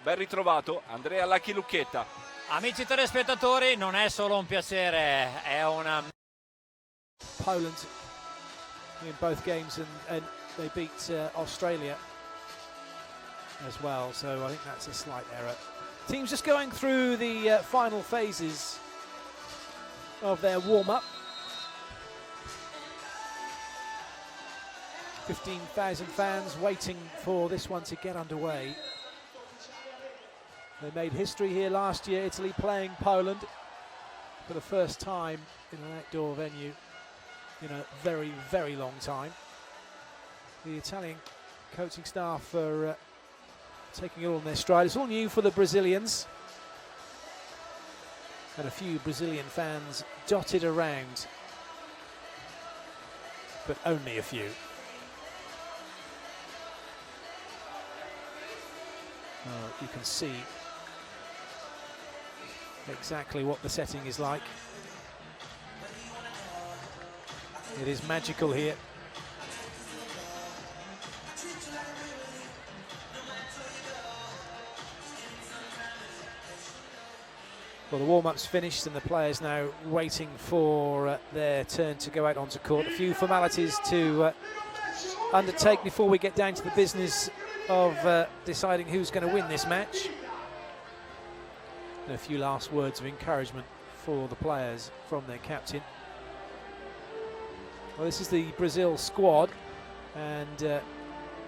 Ben ritrovato Andrea Lacchi Lucchetta. Amici telespettatori, non è solo un piacere, è una... Poland in both games and they beat Australia as well, so I think that's a slight error. Teams just going through the final phases of their warm-up. 15,000 fans waiting for this one to get underway. They made history here last year, Italy playing Poland for the first time in an outdoor venue in a very, very long time. The Italian coaching staff are taking it all in their stride. It's all new for the Brazilians. And a few Brazilian fans dotted around, but only a few. You can see exactly what the setting is like. It is magical here. Well, the warm-up's finished and the players now waiting for their turn to go out onto court. A few formalities to undertake before we get down to the business of deciding who's going to win this match. And a few last words of encouragement for the players from their captain. Well, this is the Brazil squad, and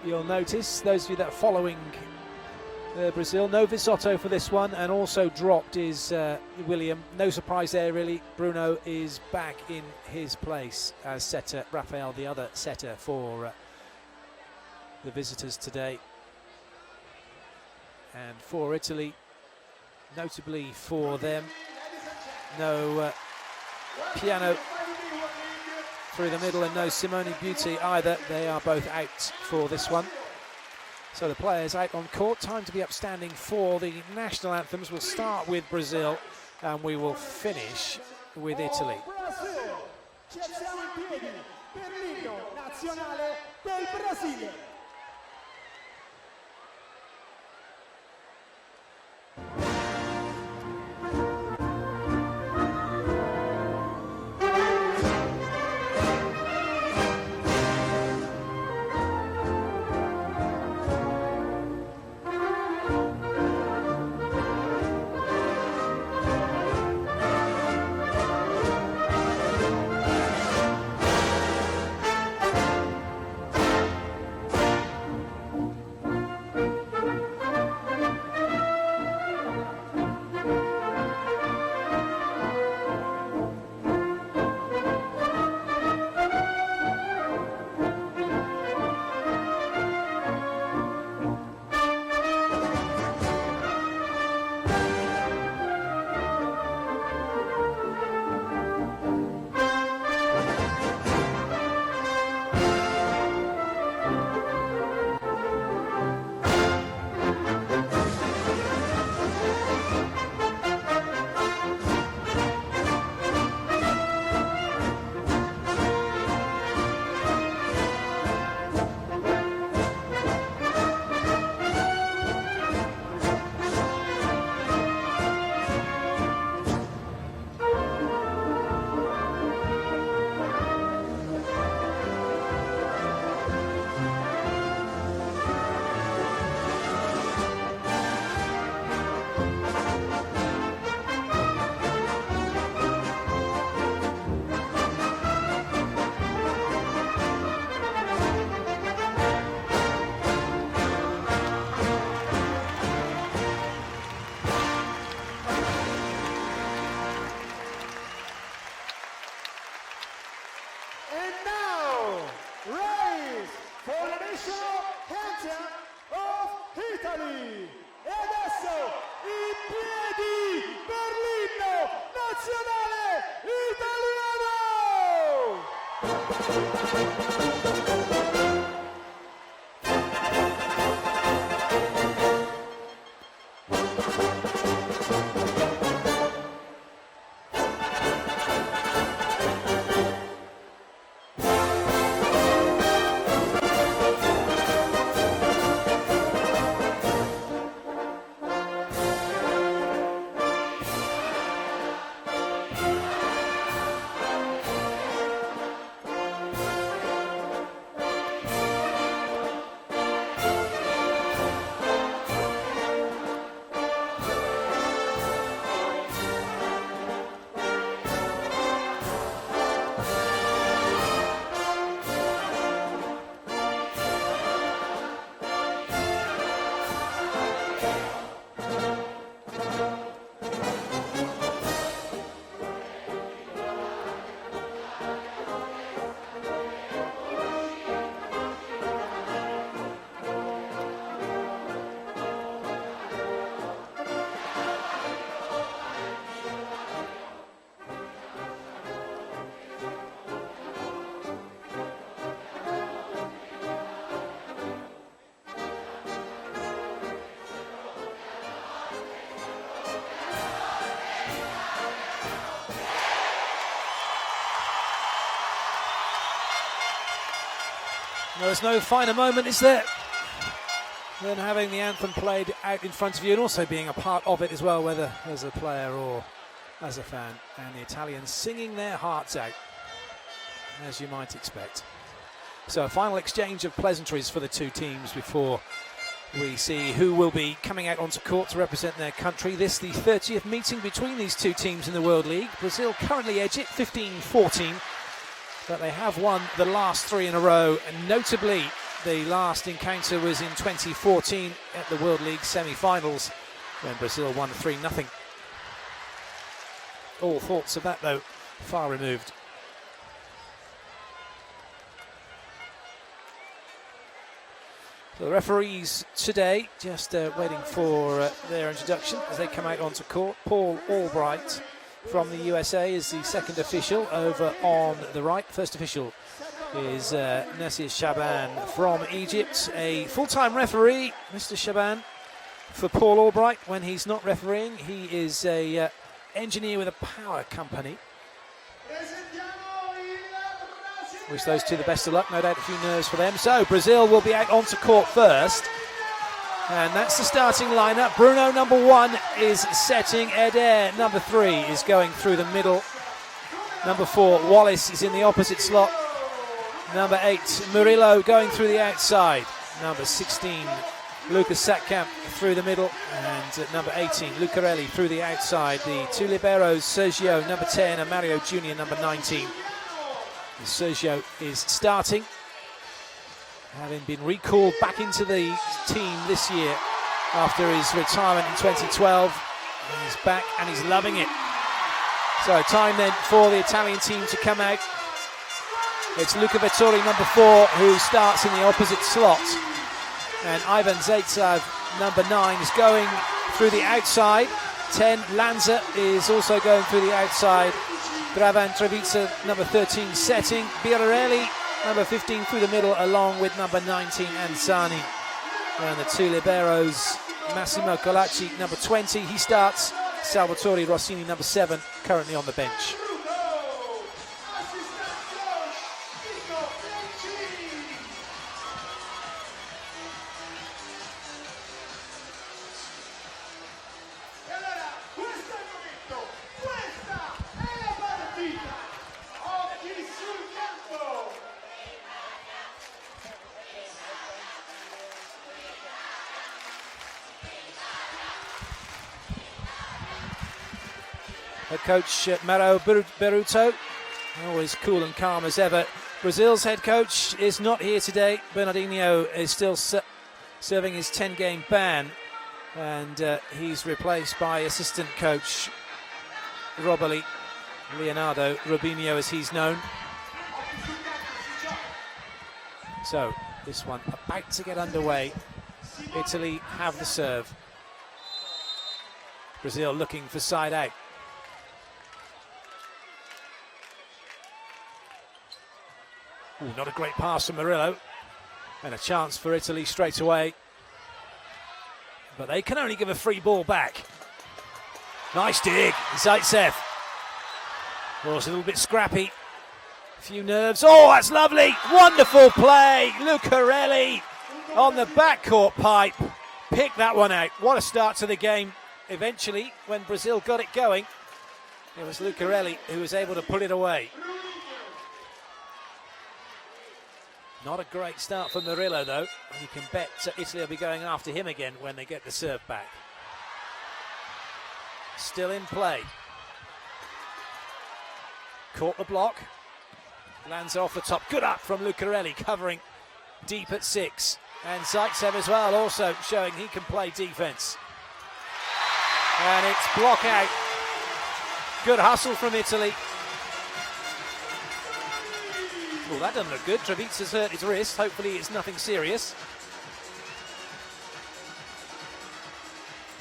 you'll notice, those of you that are following Brazil, no Visotto for this one, and also dropped is William. No surprise there really. Bruno is back in his place as setter. Rafael, the other setter for the visitors today. And for Italy, notably for them, no Piano through the middle and no Simone Beauty either. They are both out for this one. So the players out on court. Time to be upstanding for the national anthems. We'll start with Brazil and we will finish with Italy. There's no finer moment, is there, than having the anthem played out in front of you and also being a part of it as well, whether as a player or as a fan, and the Italians singing their hearts out, as you might expect. So a final exchange of pleasantries for the two teams before we see who will be coming out onto court to represent their country. This the 30th meeting between these two teams in the World League. Brazil currently edge it 15-14, but they have won the last three in a row, and notably the last encounter was in 2014 at the World League semi-finals when Brazil won 3-0. All thoughts of that, though, far removed. So the referees today just waiting for their introduction as they come out onto court. Paul Albright from the USA is the second official over on the right. First official is Nasir Shaban from Egypt, a full-time referee, Mr. Shaban, for Paul Albright. When he's not refereeing, he is a engineer with a power company. Wish those two the best of luck, no doubt a few nerves for them. So Brazil will be out onto court first, and that's the starting lineup. Bruno, number 1, is setting. Eder, number 3, is going through the middle. Number 4, Wallace, is in the opposite slot. Number 8, Murillo, going through the outside. Number 16, Lucas Satkamp, through the middle. And number 18, Lucarelli, through the outside. The two liberos, Sergio, number 10, and Mario Junior, number 19. Sergio is starting, having been recalled back into the team this year after his retirement in 2012. He's back and he's loving it. So time then for the Italian team to come out. It's Luca Vettori, number 4, who starts in the opposite slot. And Ivan Zaitsev, number 9, is going through the outside. 10, Lanza, is also going through the outside. Dravan Treviza, number 13, setting. Birarelli, number 15, through the middle, along with number 19, Anzani. And the two liberos, Massimo Colacci, number 20, he starts. Salvatore Rossini, number 7, currently on the bench. Head coach Mauro Beruto, always cool and calm as ever. Brazil's head coach is not here today. Bernardinho is still serving his 10-game ban, and he's replaced by assistant coach Roboli, Leonardo Rubinho as he's known. So this one about to get underway. Italy have the serve. Brazil looking for side out. Ooh, not a great pass from Murillo, and a chance for Italy straight away. But they can only give a free ball back. Nice dig, Zaitsev. Well, it's a little bit scrappy. A few nerves. Oh, that's lovely. Wonderful play. Lucarelli on the backcourt pipe. Pick that one out. What a start to the game. Eventually, when Brazil got it going, it was Lucarelli who was able to put it away. Not a great start for Murillo, though. And you can bet Italy will be going after him again when they get the serve back. Still in play. Caught the block. Lands off the top. Good up from Lucarelli, covering deep at 6. And Zaitsev as well, also showing he can play defense. And it's block out. Good hustle from Italy. Well, that doesn't look good. Treviza's hurt his wrist. Hopefully it's nothing serious.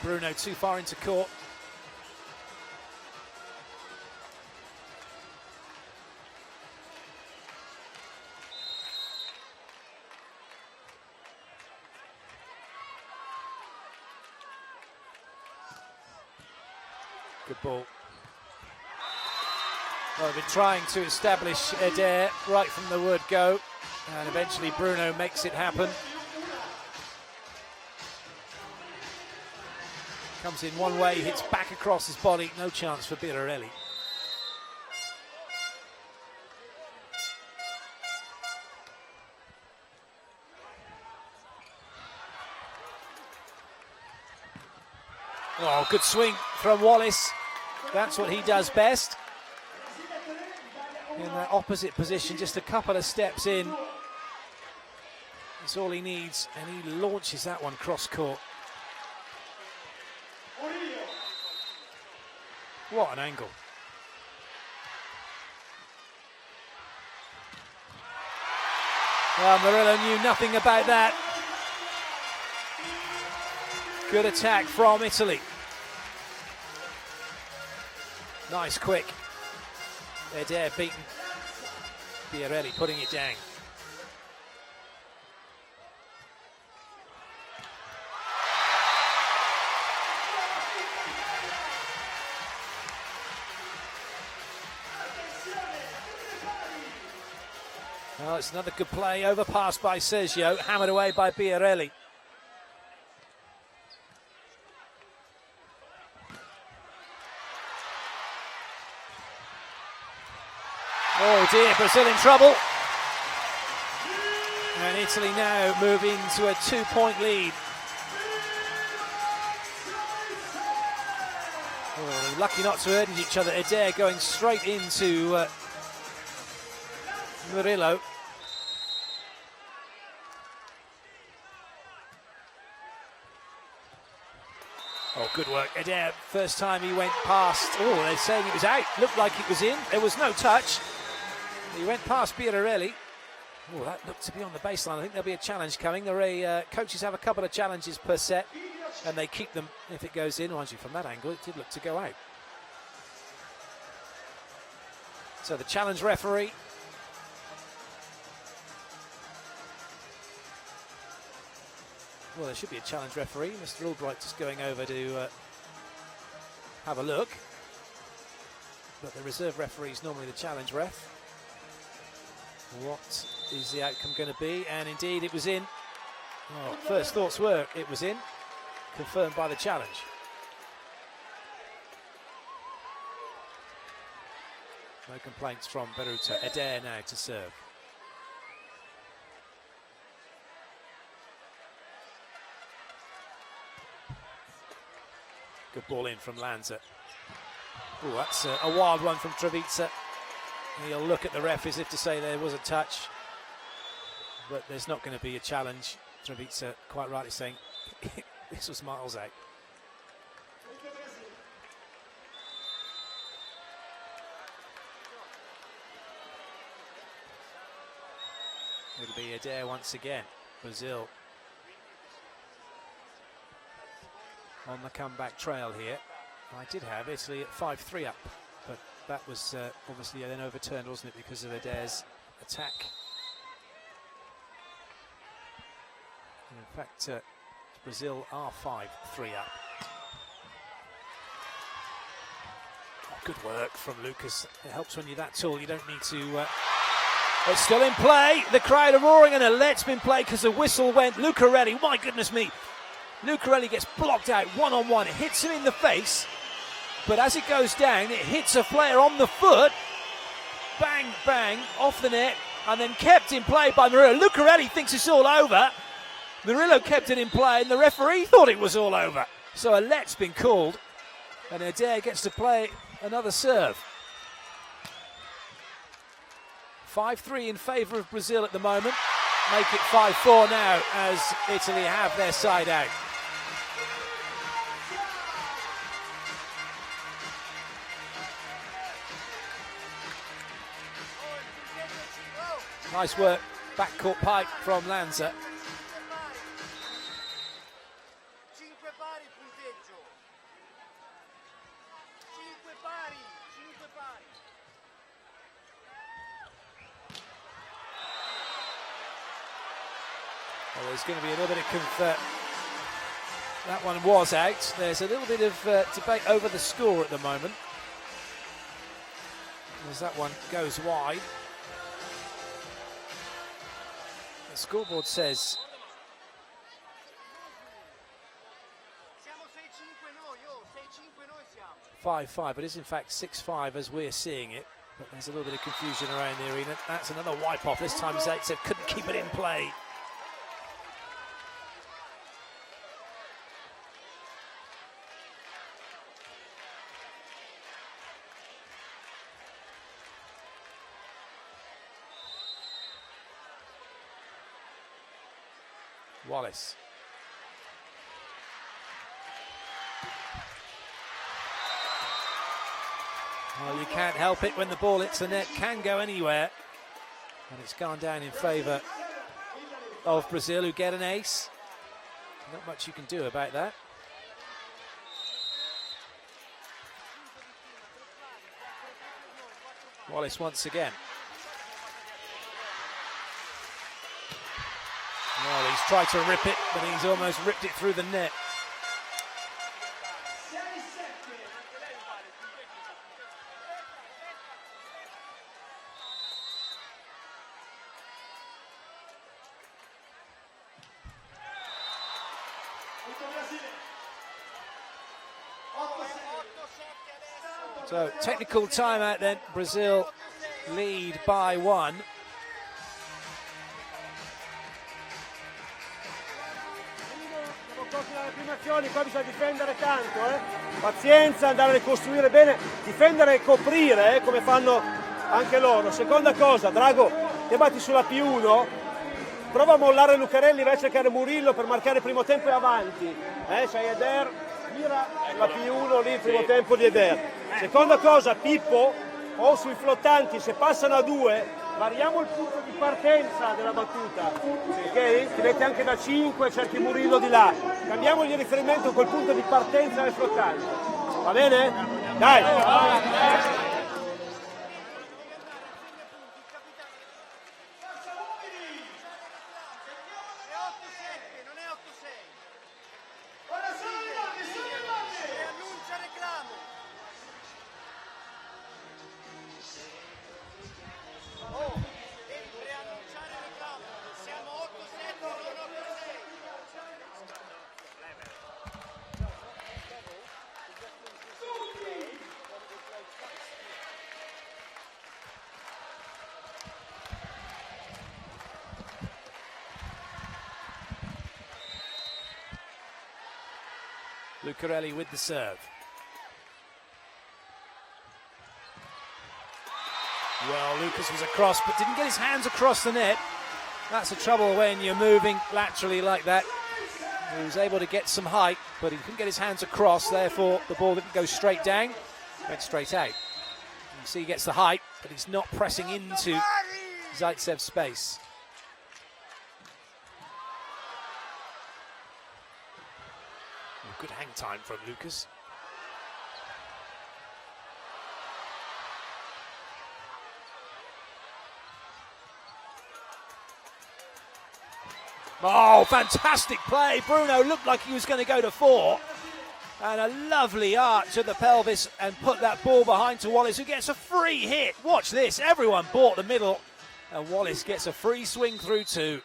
Bruno too far into court. Good ball. Well, they've been trying to establish Eder right from the word go. And eventually Bruno makes it happen. Comes in one way, hits back across his body. No chance for Birarelli. Oh, good swing from Wallace. That's what he does best. In that opposite position, just a couple of steps in. That's all he needs, and he launches that one cross court. What an angle. Well, Murillo knew nothing about that. Good attack from Italy. Nice quick. Adair beaten. Birarelli putting it down. Well, it's another good play, overpassed by Sergio, hammered away by Birarelli. Oh dear, Brazil in trouble. And Italy now moving to a 2-point lead. Oh, lucky not to hurt each other. Adair going straight into Murillo. Oh, good work. Adair, first time he went past. Oh, they're saying it was out. Looked like it was in. There was no touch. He went past Birarelli. Oh, that looked to be on the baseline. I think there'll be a challenge coming. The coaches have a couple of challenges per set, and they keep them if it goes in. Mind you, from that angle, it did look to go out. So the challenge referee. Well, there should be a challenge referee. Mr. Albright just going over to have a look. But the reserve referee is normally the challenge ref. What is the outcome going to be? And indeed it was in. Oh, first thoughts were it was in. Confirmed by the challenge. No complaints from Beruta. Adair now to serve. Good ball in from Lanza. Oh, that's a wild one from Treviza. He'll look at the ref as if to say there was a touch, but there's not going to be a challenge. Treviza quite rightly saying this was miles out. It'll be Adair once again. Brazil on the comeback trail here. I did have Italy at 5-3 up, but that was obviously then overturned, wasn't it, because of Adair's attack. And in fact, Brazil are 5-3 up. Good work from Lucas. It helps when you're that tall. You don't need to... It's still in play. The crowd are roaring, and a let's been played because the whistle went. Lucarelli, my goodness me. Lucarelli gets blocked out one-on-one. It hits him in the face. But as it goes down, it hits a player on the foot. Bang, bang, off the net, and then kept in play by Murillo. Lucarelli thinks it's all over. Murillo kept it in play, and the referee thought it was all over. So a let's been called, and Adair gets to play another serve. 5-3 in favour of Brazil at the moment. Make it 5-4 now as Italy have their side out. Nice work, backcourt pipe from Lanza. Well, there's going to be a little bit of that one was out. There's a little bit of debate over the score at the moment, as that one goes wide. The scoreboard says 5-5, but it is in fact 6-5 as we're seeing it. But there's a little bit of confusion around the arena. That's another wipe off. This time Zaitsev couldn't keep it in play. Wallace. Well, you can't help it when the ball hits the net, can go anywhere. And it's gone down in favour of Brazil, who get an ace. Not much you can do about that. Wallace once again. Well, he's tried to rip it, but he's almost ripped it through the net. So, technical timeout then. Brazil lead by 1. Qua bisogna difendere tanto, pazienza, andare a ricostruire bene, difendere e coprire come fanno anche loro. Seconda cosa, Drago, te batti sulla P1, prova a mollare Lucarelli, vai a cercare Murillo per marcare il primo tempo e avanti. C'hai Eder, tira la P1 lì il primo tempo di Eder. Seconda cosa, Pippo, o sui flottanti, se passano a 2, variamo il punto di partenza della battuta, ok? Ti metti anche da 5, cerchi Murillo di là. Cambiamogli il riferimento col punto di partenza del flottante. Va bene? Dai! Lucarelli with the serve. Well, Lucas was across, but didn't get his hands across the net. That's the trouble when you're moving laterally like that. He was able to get some height, but he couldn't get his hands across, therefore the ball didn't go straight down, went straight out. You see he gets the height, but he's not pressing into Zaitsev's space. Good hang time from Lucas. Oh, fantastic play. Bruno looked like he was going to go to 4. And a lovely arch of the pelvis and put that ball behind to Wallace, who gets a free hit. Watch this. Everyone bought the middle. And Wallace gets a free swing through 2.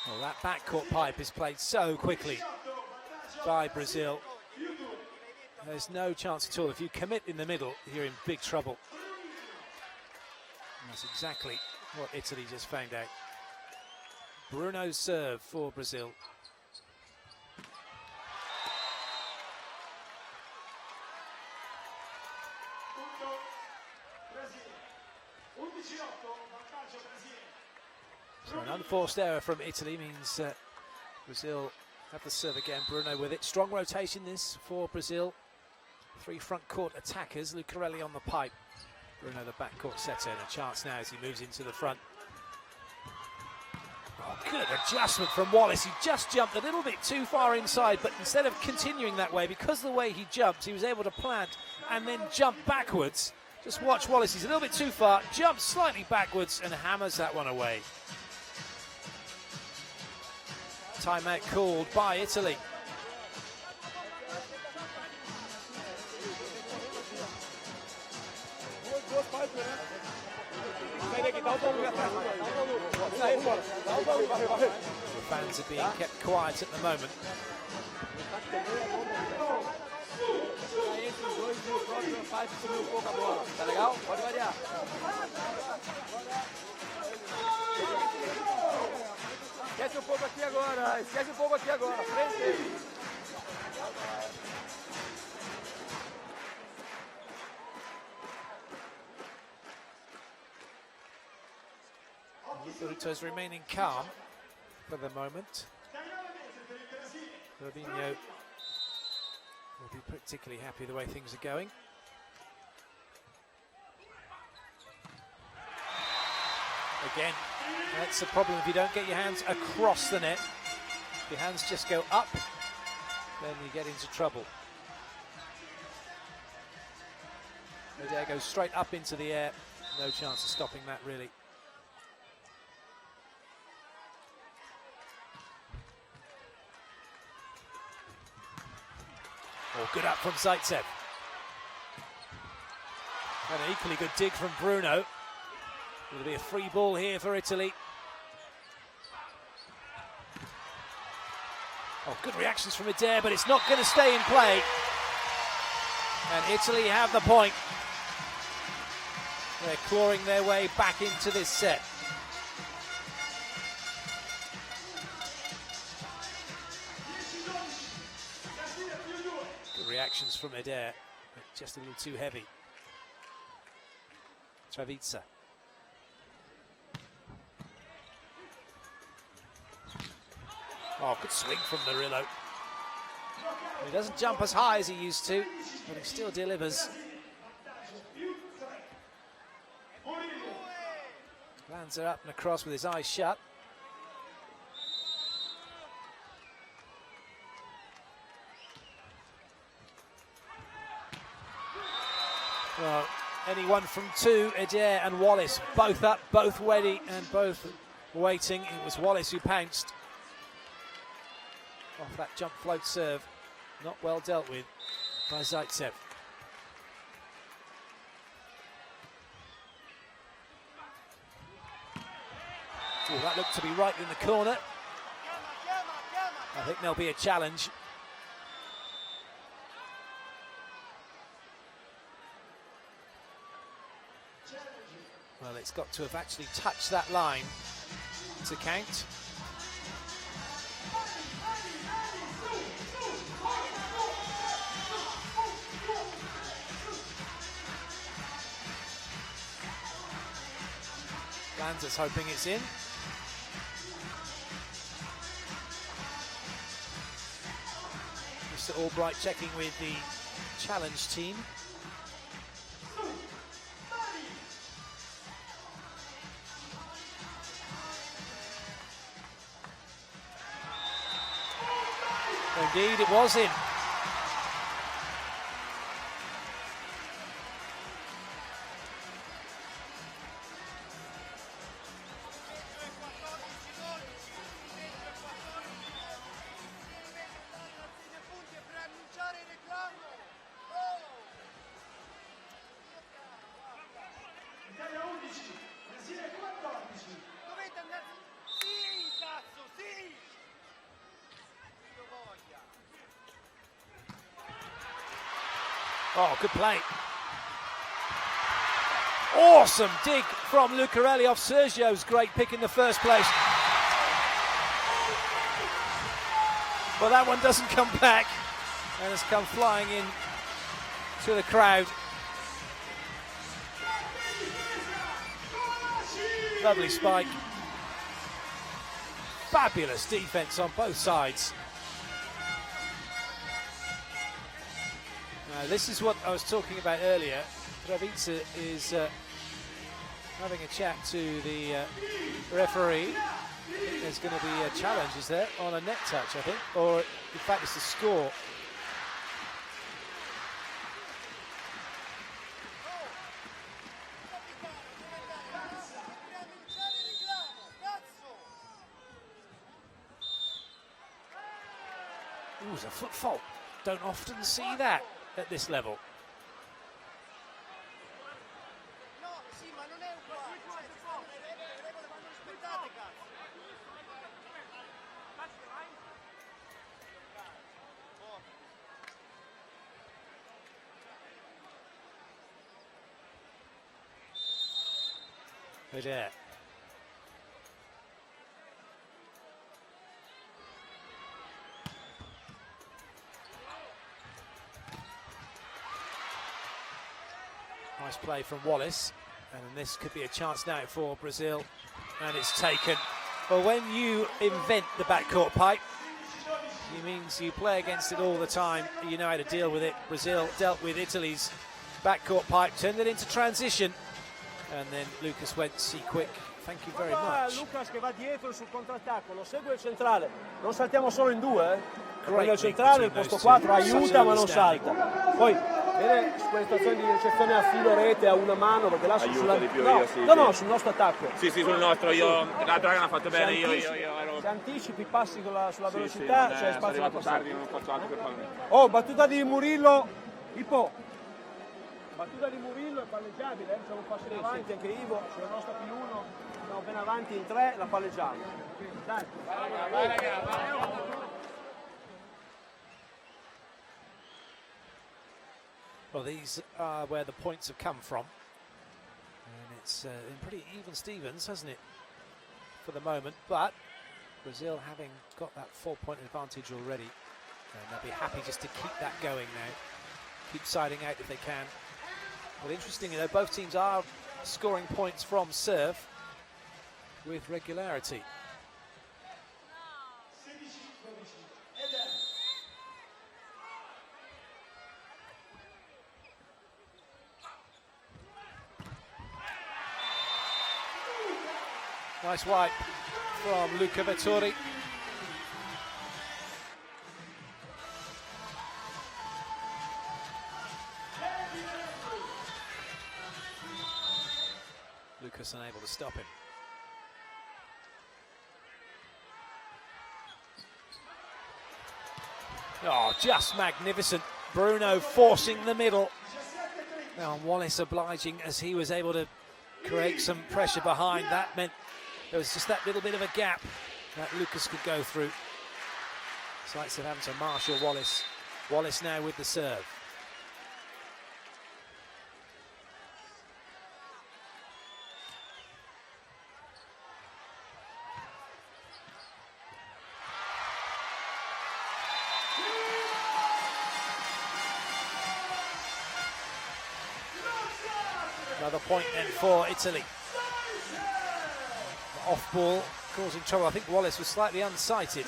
Well, that backcourt pipe is played so quickly by Brazil. There's no chance at all. If you commit in the middle, you're in big trouble. And that's exactly what Italy just found out. Bruno's serve for Brazil. So an unforced error from Italy means Brazil have the serve again. Bruno with it. Strong rotation this for Brazil. 3 front court attackers. Lucarelli on the pipe. Bruno, the backcourt setter, and a chance now as he moves into the front. Oh, good adjustment from Wallace. He just jumped a little bit too far inside, but instead of continuing that way, because of the way he jumped, he was able to plant and then jump backwards. Just watch Wallace, he's a little bit too far, jumps slightly backwards and hammers that one away. Timeout called by Italy. The fans are being kept quiet at the moment. Esquece um pouco aqui agora, esquece um pouco aqui agora, frente. Ruto's remaining calm for the moment. Robinho will be particularly happy the way things are going. Again, that's the problem if you don't get your hands across the net. If your hands just go up, then you get into trouble. Adair goes straight up into the air. No chance of stopping that, really. Oh, good up from Zaitsev. And an equally good dig from Bruno. It'll be a free ball here for Italy. Oh, good reactions from Adair, but it's not going to stay in play. And Italy have the point. They're clawing their way back into this set. Good reactions from Adair, but just a little too heavy. Travizza. Oh, good swing from Murillo. He doesn't jump as high as he used to, but he still delivers. Lands her up and across with his eyes shut. Well, any one from two, Adair and Wallace, both up, both ready and both waiting. It was Wallace who pounced off that jump float serve. Not well dealt with by Zaitsev. Oh, that looked to be right in the corner. I think there'll be a challenge. Well, it's got to have actually touched that line to count. Lanza's hoping it's in. Mr. Albright checking with the challenge team. Indeed, it was in. Oh, good play. Awesome dig from Lucarelli off Sergio's great pick in the first place. Well, that one doesn't come back and has come flying in to the crowd. Lovely spike. Fabulous defense on both sides. Now, this is what I was talking about earlier. Travica is having a chat to the referee. I think there's going to be a challenge, is there, on a net touch, I think, or in fact it's a score. Ooh, it's a foot fault. Don't often see that at this level. There. Nice play from Wallace, and this could be a chance now for Brazil, and it's taken. Well, when you invent the backcourt pipe, it means you play against it all the time. You know how to deal with it. Brazil dealt with Italy's backcourt pipe, turned it into transition, and then Lucas went, see quick. Thank you very much. Lucas che va dietro sul contrattacco, lo segue il centrale. Non saltiamo solo in due, Perché il centrale, il posto 4, aiuta ma non salta. Poi vede quelle situazioni di ricezione a filo rete a una mano, perché là aiuta di più, no, sul nostro attacco. Sì, sul nostro, l'altra raga ha fatto bene, io ero... Se anticipi, passi sulla velocità, c'è spazio per passare. Tardi, non faccio altro per farmi. Oh, battuta di Murillo, Ipo. Battuta di Murillo è palleggiabile, c'è un passo in avanti anche Ivo, sulla nostra più 1, siamo appena avanti in 3, la palleggiamo. Dai. Vai ragazzi. Well, these are where the points have come from, and it's been pretty even Stevens, hasn't it, for the moment, but Brazil having got that 4-point advantage already, and they'll be happy just to keep that going now, keep siding out if they can. But interestingly though, both teams are scoring points from serve with regularity. Nice wipe from Luca Vettori. Lucas unable to stop him. Oh, just magnificent. Bruno forcing the middle. Now Wallace obliging as he was able to create some pressure behind. That meant there was just that little bit of a gap that Lucas could go through. Sights of having to marshal Wallace. Wallace now with the serve. Another point then for Italy. Off ball, causing trouble. I think Wallace was slightly unsighted.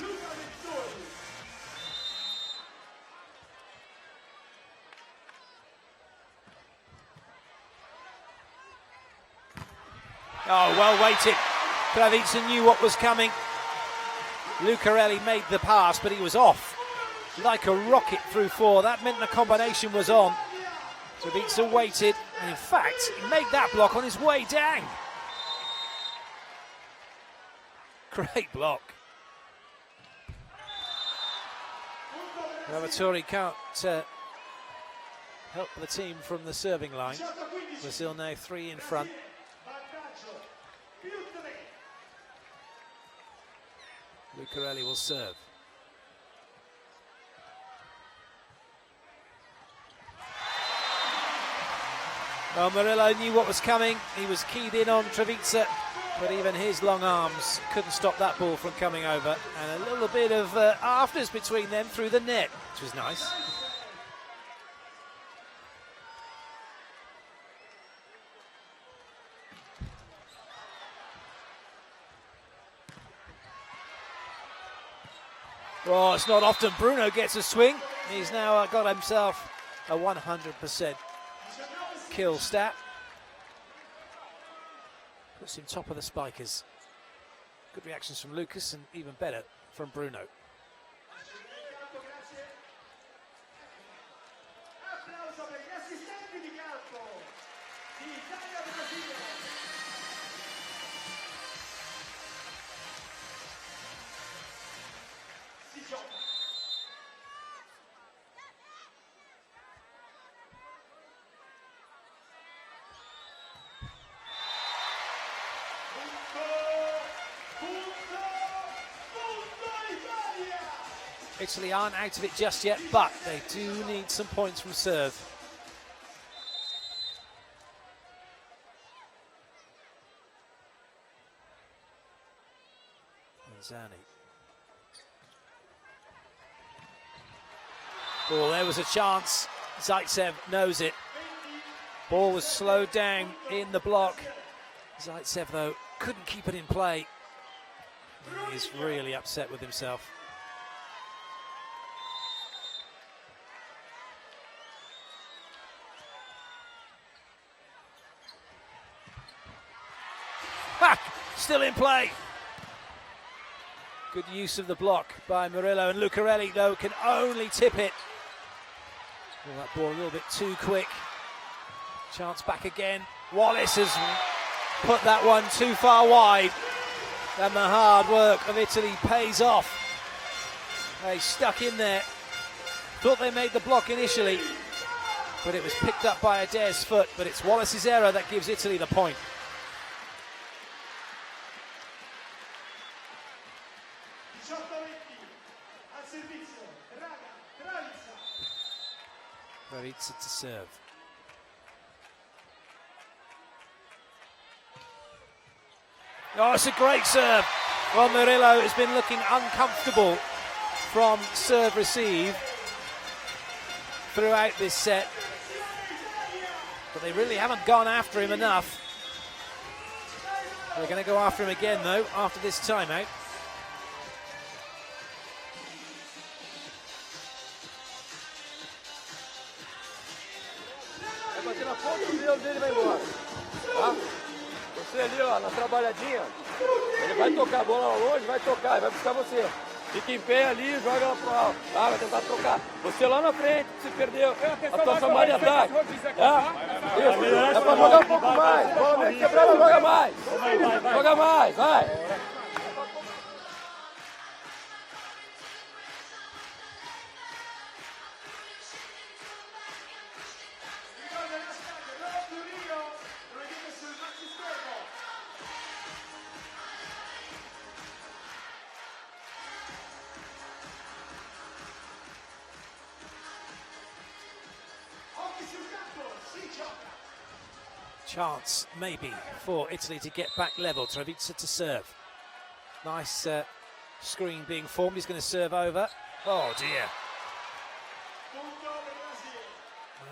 Oh, well weighted. Travica knew what was coming. Lucarelli made the pass, but he was off like a rocket through 4. That meant the combination was on. Travica waited, and in fact, he made that block on his way down. Great block. Vettori can't help the team from the serving line. Brazil now 3 in front. Lucarelli will serve. Well, Murillo knew what was coming. He was keyed in on Travica, but even his long arms couldn't stop that ball from coming over. And a little bit of afters between them through the net, which was nice. Oh, it's not often Bruno gets a swing. He's now got himself a 100%. kill stat. Puts him top of the spikers. Good reactions from Lucas and even better from Bruno. Italy aren't out of it just yet, but they do need some points from serve. Zani. Oh, there was a chance. Zaitsev knows it. Ball was slowed down in the block. Zaitsev, though, couldn't keep it in play. He's really upset with himself. Still in play. Good use of the block by Murillo, and Lucarelli, though, can only tip it. Oh, that ball a little bit too quick. Chance back again. Wallace has put that one too far wide, and the hard work of Italy pays off. They stuck in there. Thought they made the block initially, but it was picked up by Adair's foot. But it's Wallace's error that gives Italy the point. Rarizza to serve. Oh, it's a great serve. Well, Murillo has been looking uncomfortable from serve receive throughout this set, but they really haven't gone after him enough. They're going to go after him again, though, after this timeout. Bater na ponta do dedo dele e vai embora. Tá? Você ali, ó, na trabalhadinha, ele vai tocar a bola lá longe, vai tocar, vai buscar você. Fica em pé ali e joga lá pro alto. Tá? Vai tentar trocar. Você lá na frente, se perdeu. A tua chamada de ataque. Tá? Isso. É pra jogar um pouco mais. Bola meio quebrada, joga mais. Joga mais, vai. Chance, maybe, for Italy to get back level. Rarizza to serve. Nice screen being formed. He's going to serve over. Oh, dear.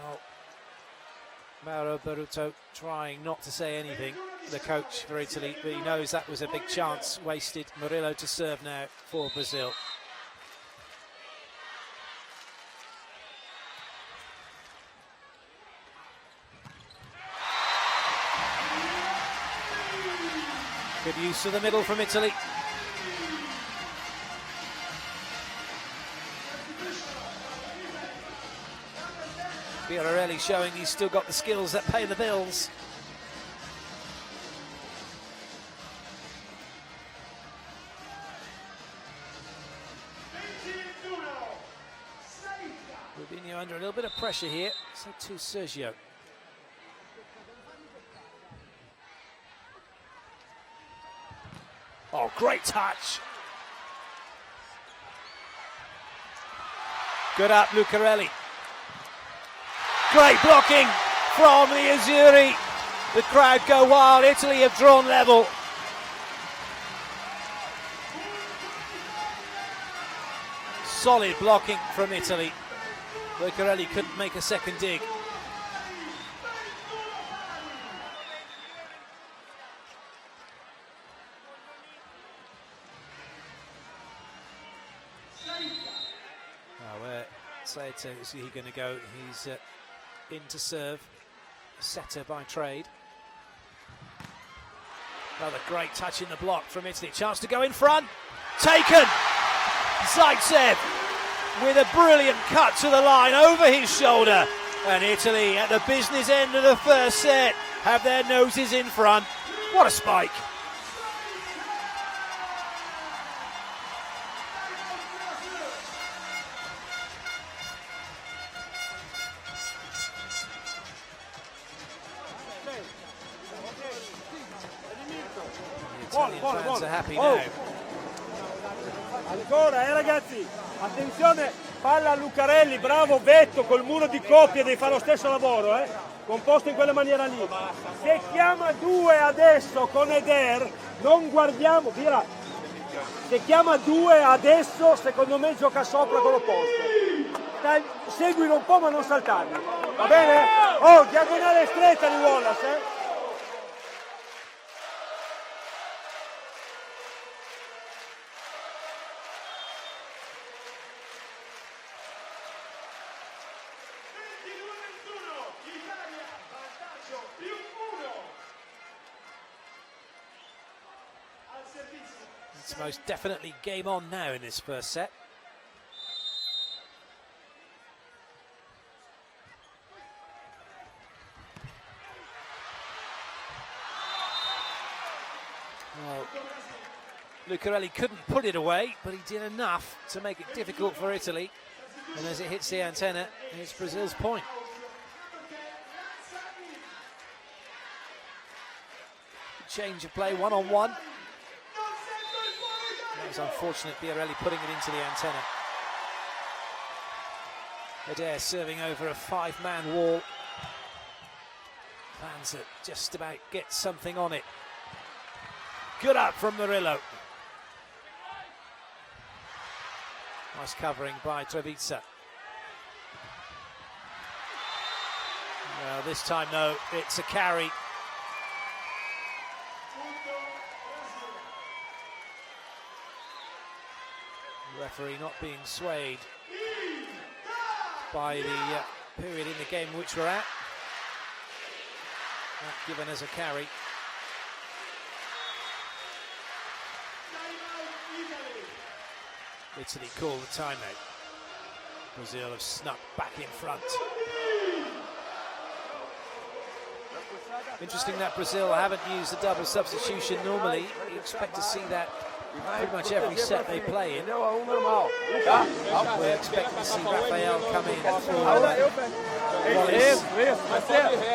Well, Mauro Berruto trying not to say anything, the coach for Italy, but he knows that was a big chance wasted. Murillo to serve now for Brazil. Good use of the middle from Italy. Fiorelli showing he's still got the skills that pay the bills. Rubinho under a little bit of pressure here. So to Sergio. Oh, great touch. Good up, Lucarelli. Great blocking from the Azzurri. The crowd go wild. Italy have drawn level. Solid blocking from Italy. Lucarelli couldn't make a second dig. Where Saito is he going to go? He's in to serve. setter by trade. Another great touch in the block from Italy. Chance to go in front. Taken! Zaitsev with a brilliant cut to the line over his shoulder. And Italy at the business end of the first set have their noses in front. What a spike! The Italian fans are happy now. Ancora, ragazzi, attenzione, palla a Lucarelli, bravo Vetto col muro di coppia, devi fare lo stesso lavoro, composto in quella maniera lì. Se chiama 2 adesso con Eder, non guardiamo, Vira, se chiama 2 adesso, secondo me gioca sopra con l'opposto. Seguilo un po' ma non saltarli, va bene? Oh, diagonale stretta di Wallace, It's most definitely game on now in this first set. Well, Lucarelli couldn't put it away, but he did enough to make it difficult for Italy. And as it hits the antenna, it's Brazil's point. Change of play, one-on-one. That was unfortunate, Biarelli putting it into the antenna. Adair serving over a 5-man wall. Plans to just about get something on it. Good up from Murillo. Nice covering by Treviza. Well, this time, no, it's a carry. The referee not being swayed by the period in the game which we're at. Not given as a carry. Italy call the timeout. Brazil have snuck back in front. Interesting that Brazil haven't used the double substitution normally. You expect to see that pretty much every set they play in. We're expecting to see Rafael come in for Wallace.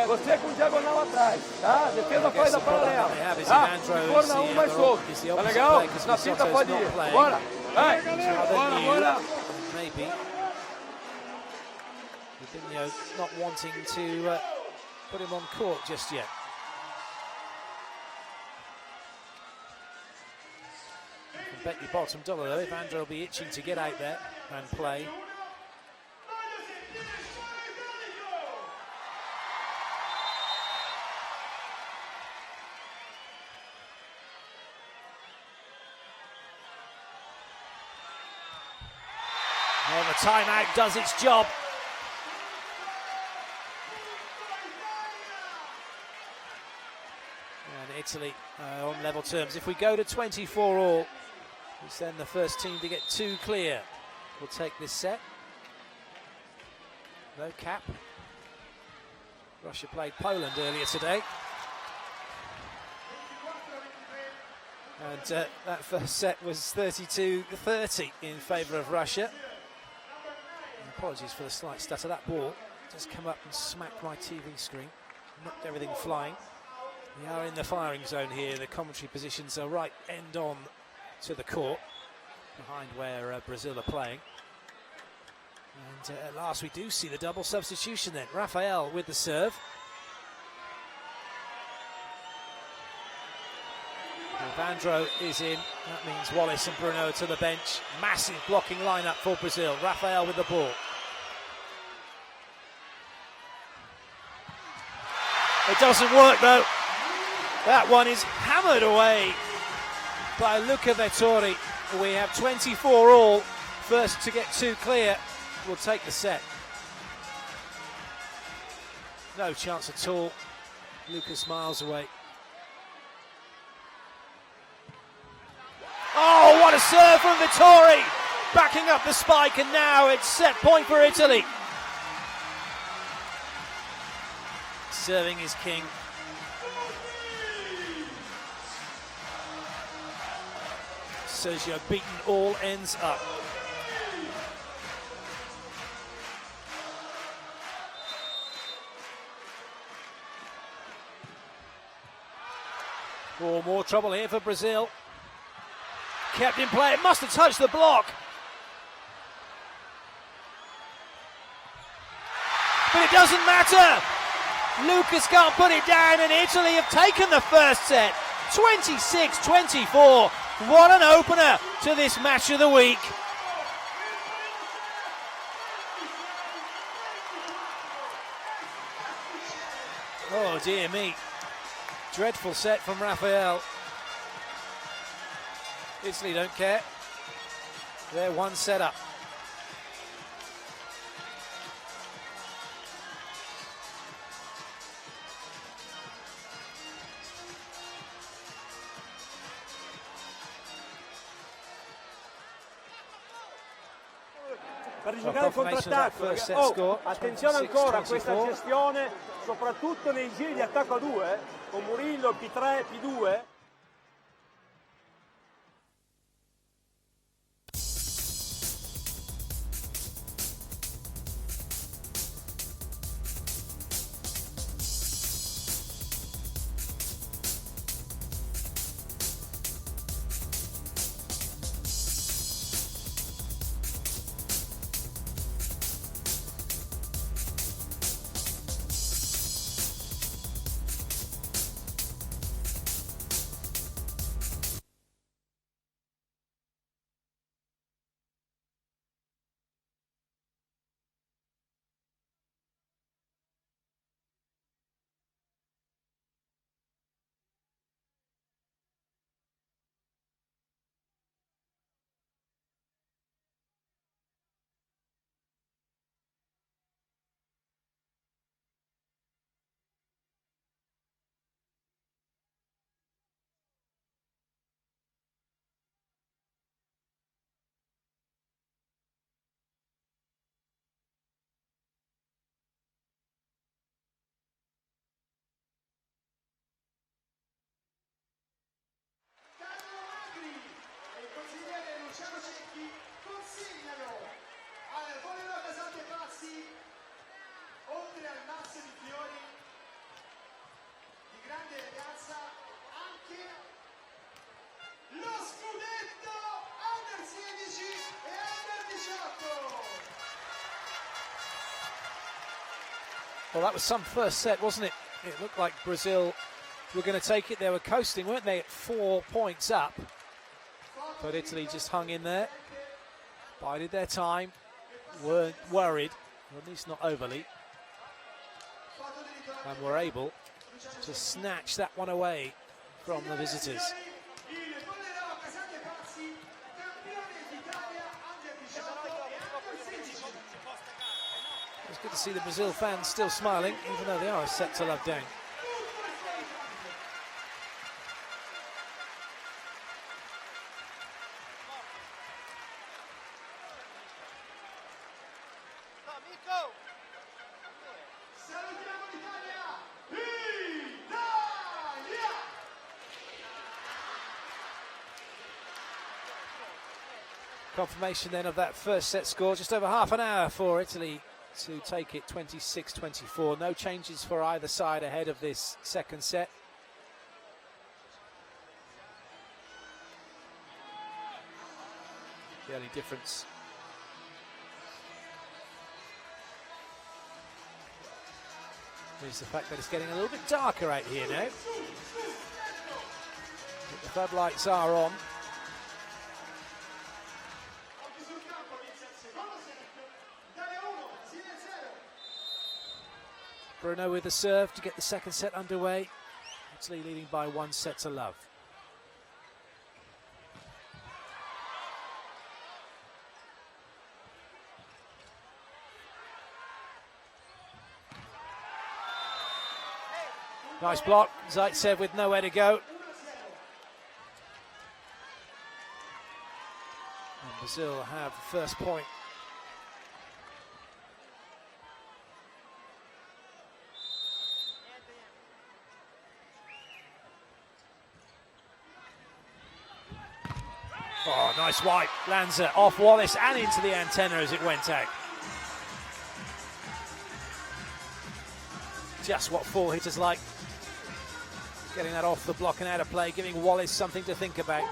Você com diagonal atrás, tá? Defesa faz a paralela. Is Corna mais solto. Tá legal? Na fita pode ir. Bora. Vai. Bora. Maybe. Fabinho not wanting to put him on court just yet. You can bet your bottom dollar though, if Andrew will be itching to get out there and play. Well, the timeout does its job. And Italy on level terms. If we go to 24 all, it's then the first team to get 2 clear. We'll take this set. No cap. Russia played Poland earlier today. And that first set was 32-30 in favour of Russia. And apologies for the slight stutter. That ball just come up and smacked my TV screen, knocked everything flying. We are in the firing zone here. The commentary positions are right end on to the court, behind where Brazil are playing. And at last we do see the double substitution then. Rafael with the serve. Vandro is in. That means Wallace and Bruno to the bench. Massive blocking lineup for Brazil. Rafael with the ball. It doesn't work though. That one is hammered away by Luca Vettori. We have 24 all. First to get 2 clear will take the set. No chance at all. Lucas miles away. Oh, what a serve from Vittori! Backing up the spike, and now it's set point for Italy. Serving is king. Sergio beaten all ends up. Oh, more trouble here for Brazil. Kept in play, it must have touched the block. But it doesn't matter. Lucas can't put it down, and Italy have taken the first set. 26-24. What an opener to this match of the week. Oh dear me. Dreadful set from Rafael. Italy don't care. They're one set up. Per giocare il contrattacco. Oh, attenzione ancora a questa gestione, soprattutto nei giri di attacco a due, con Murillo, P3, P2. Oltre al mazzo di fiori di grande eleganza, anche lo scudetto Under 16 e Under 18. Well, that was some first set, wasn't it? It looked like Brazil were going to take it. They were coasting, weren't they, at 4 points up. But Italy just hung in there, bided their time, weren't worried, or at least not overly, and were able to snatch that one away from the visitors. It's good to see the Brazil fans still smiling, even though they are a set to love down. Confirmation then of that first set score, just over half an hour for Italy to take it 26-24. No changes for either side ahead of this second set. The only difference is the fact that it's getting a little bit darker out here now. But the floodlights are on. Bruno with the serve to get the second set underway. Italy leading by 1 set to love. Nice block, Zaitsev with nowhere to go. And Brazil have the first point. Oh, nice wipe. Lands it off Wallace and into the antenna as it went out. Just what full hitters like. Getting that off the block and out of play, giving Wallace something to think about.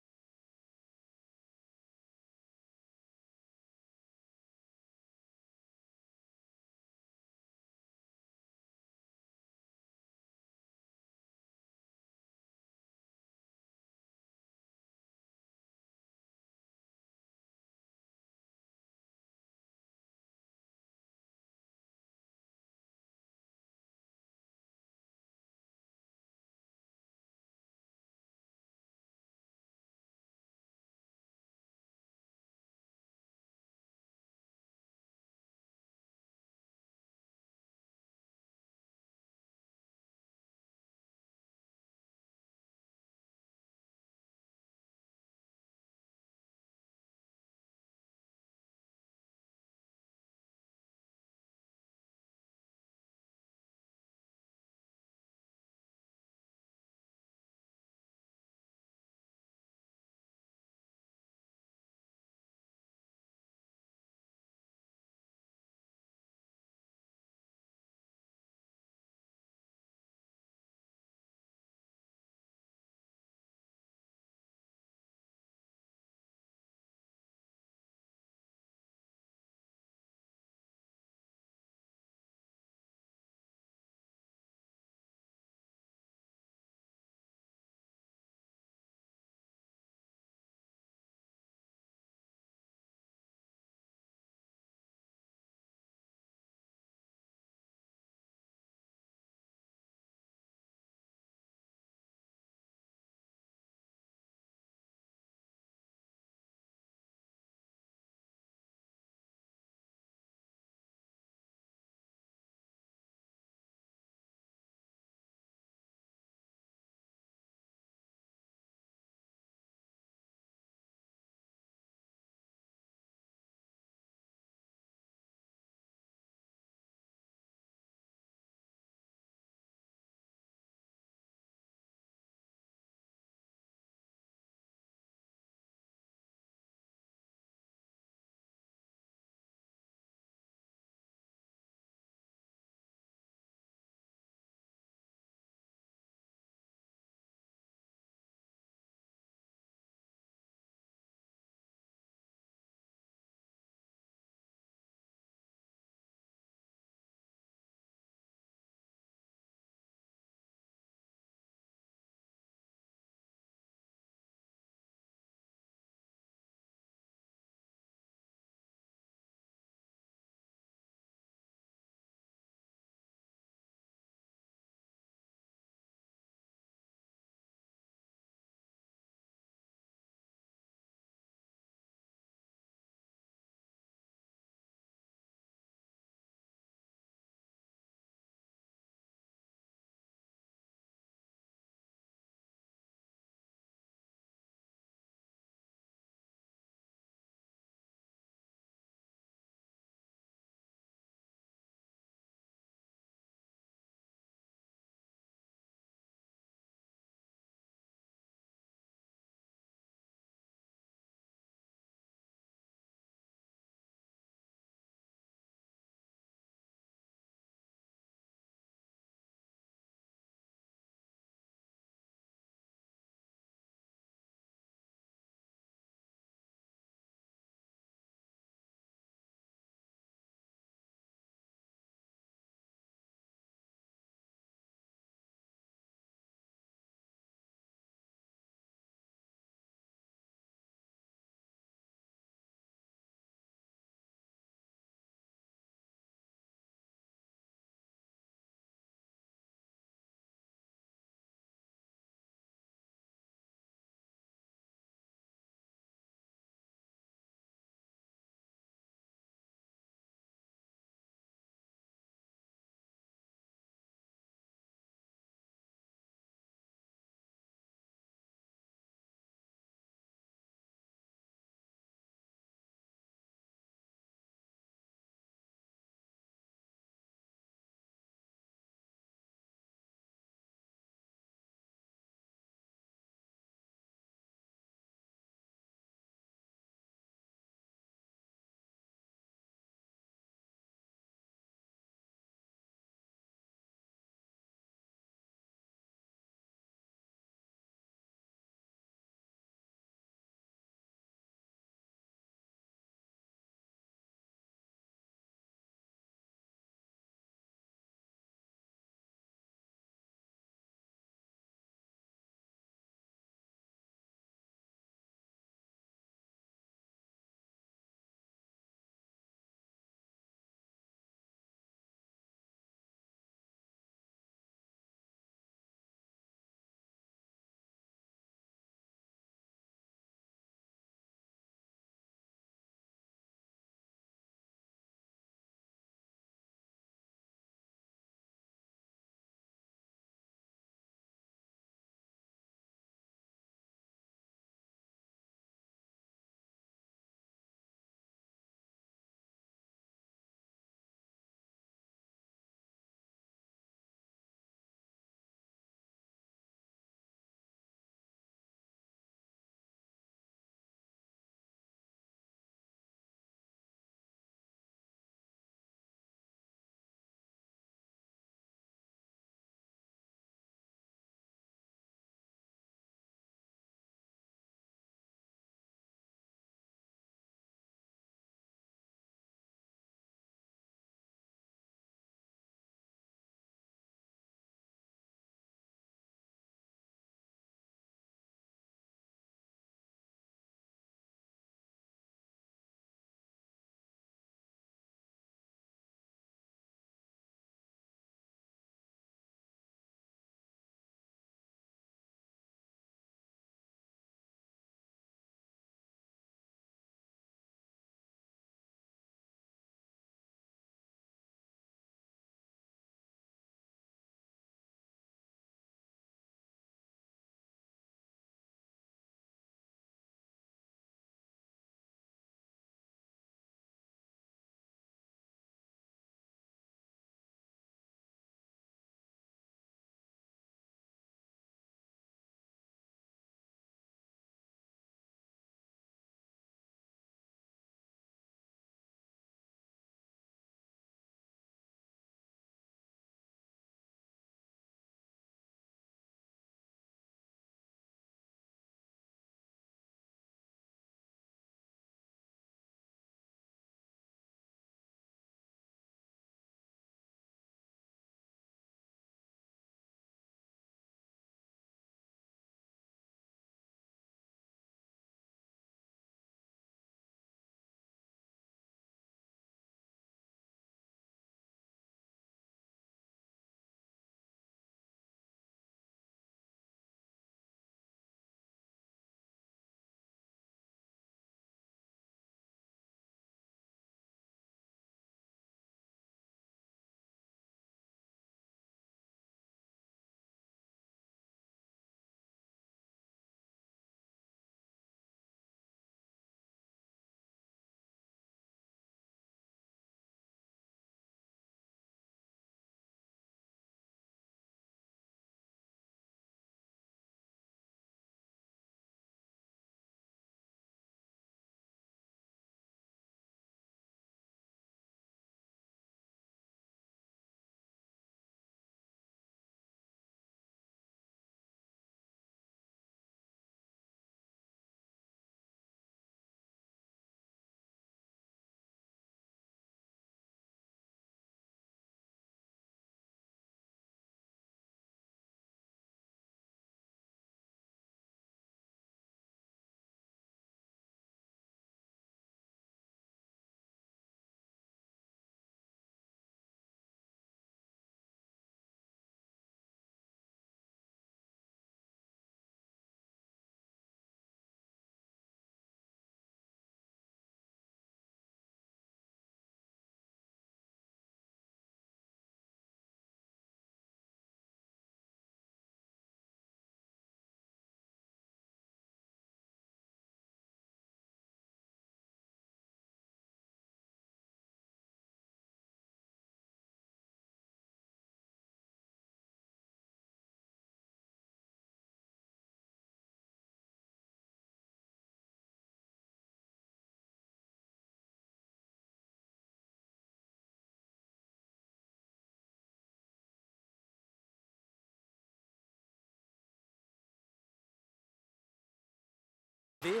field.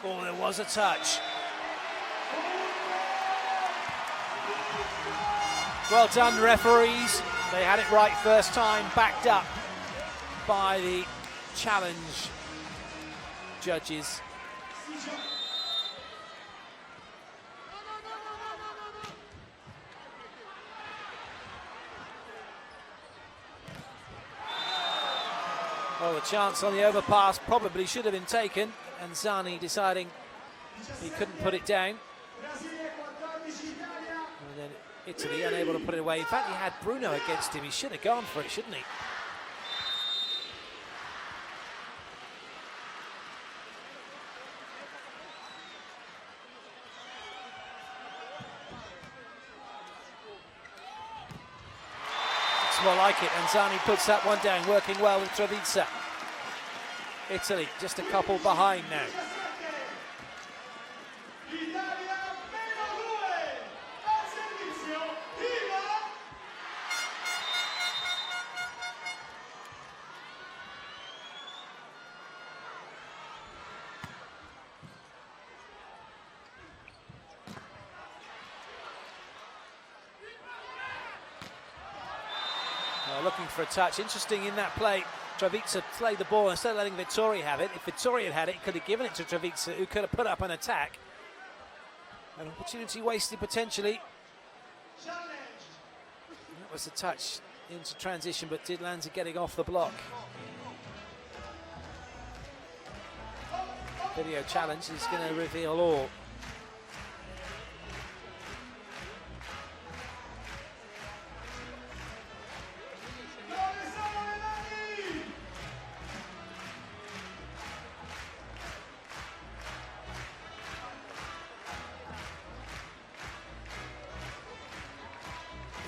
Oh, there was a touch. Well done, referees. They had it right first time, backed up by the challenge judges. Well, the chance on the overpass probably should have been taken, and Zani deciding he couldn't put it down. And then Italy unable to put it away. In fact, he had Bruno against him. He should have gone for it, shouldn't he? It's more like it, and Zani puts that one down, working well with Traviza. Italy just a couple behind now. Looking for a touch. Interesting in that play, Traviza played the ball instead of letting Vittori have it. If Vittori had had it, he could have given it to Traviza, who could have put up an attack. An opportunity wasted potentially. That was a touch into transition, but did Lanza getting off the block. Video challenge is going to reveal all.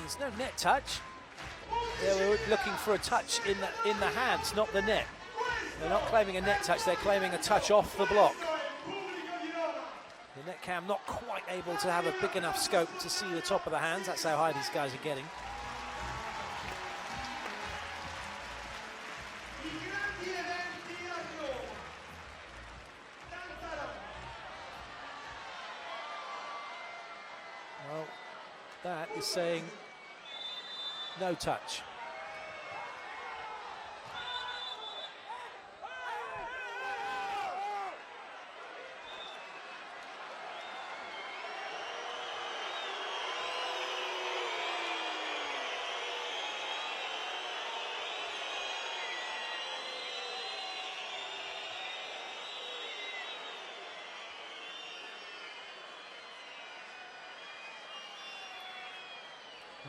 There's no net touch. They were looking for a touch in the hands, not the net. They're not claiming a net touch, they're claiming a touch off the block. The net cam not quite able to have a big enough scope to see the top of the hands. That's how high these guys are getting. Well, that is saying no touch.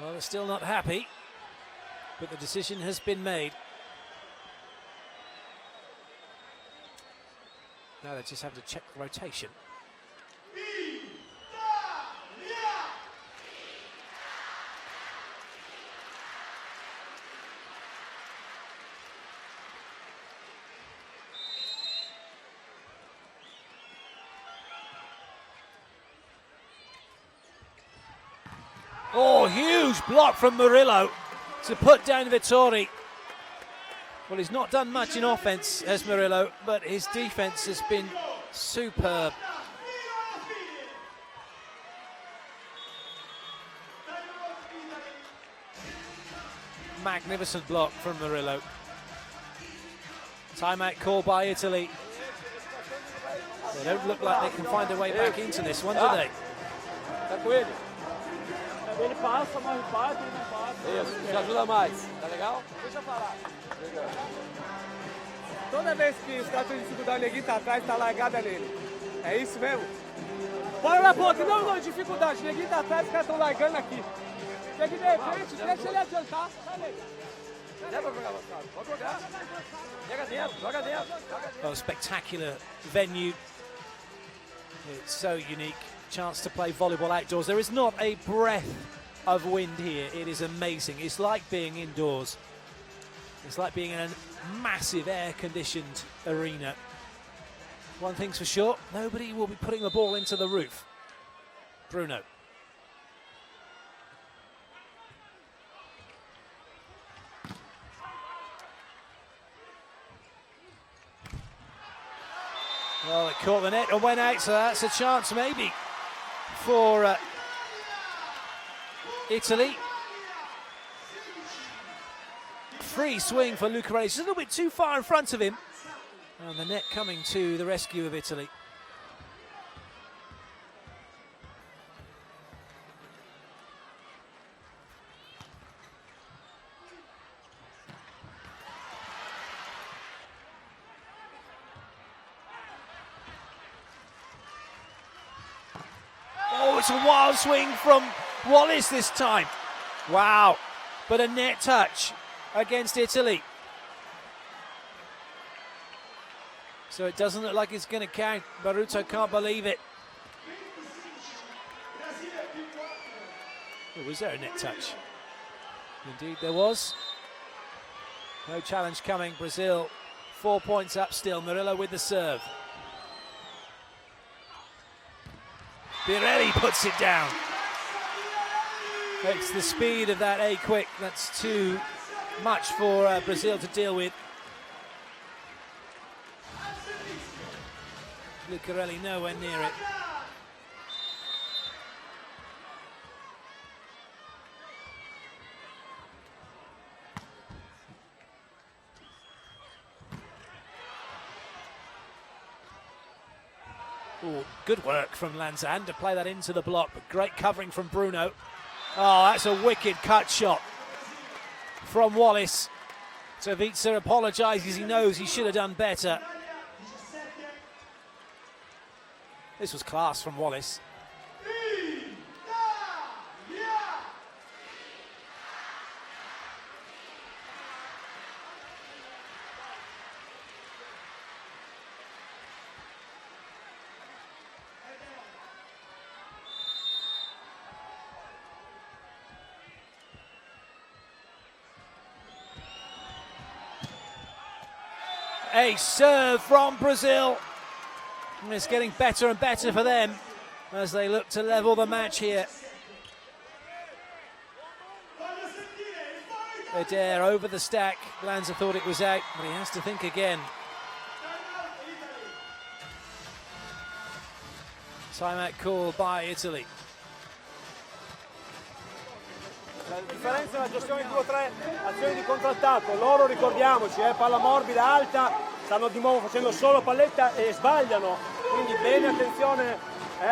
Well, they're still not happy, but the decision has been made. Now they just have to check the rotation. Oh, huge block from Murillo to put down Vittori. Well, he's not done much in offense as Murillo, but his defense has been superb. Magnificent block from Murillo. Timeout call by Italy. They don't look like they can find a way back into this one, do they? Ele passa, mas bate, ele não passa. Isso, te ajuda mais. Tá legal? Deixa eu falar. Legal. Toda vez que os caras têm dificuldade, o neguinho tá atrás, tá largada nele. É isso mesmo? Bora na ponta. Não, dificuldade. O neguinho tá atrás, os caras estão largando aqui. Chega de frente, deixa ele adiantar. Dá pra jogar avançado. Pode jogar. Joga dentro, joga dentro. Well, spectacular venue. It's so unique. Chance to play volleyball outdoors. There is not a breath of wind here. It is amazing. It's like being indoors. It's like being in a massive air-conditioned arena. One thing's for sure, nobody will be putting the ball into the roof. Bruno. Well, it caught the net and went out, so that's a chance maybe for Italy. Free swing for Lucarelli. It's a little bit too far in front of him. And the net coming to the rescue of Italy. Oh, it's a wild swing from Wallace this time. Wow. But a net touch against Italy. So it doesn't look like it's going to count. Baruto can't believe it. Oh, was there a net touch? Indeed there was. No challenge coming. Brazil 4 points up still. Murillo with the serve. Birelli puts it down. It's the speed of that A-quick. That's too much for Brazil to deal with. Lucarelli nowhere near it. Ooh, good work from Lanzan to play that into the block, but great covering from Bruno. Oh, that's a wicked cut shot from Wallace. Savitsa apologises, he knows he should have done better. This was class from Wallace. A serve from Brazil. And it's getting better and better for them as they look to level the match here. Adair over the stack. Lanza thought it was out, but he has to think again. Timeout called by Italy. La differenza è la gestione di 2 o 3 azioni di contrattacco. Loro, ricordiamoci, palla morbida, alta, stanno di nuovo facendo solo palletta e sbagliano. Quindi bene, attenzione,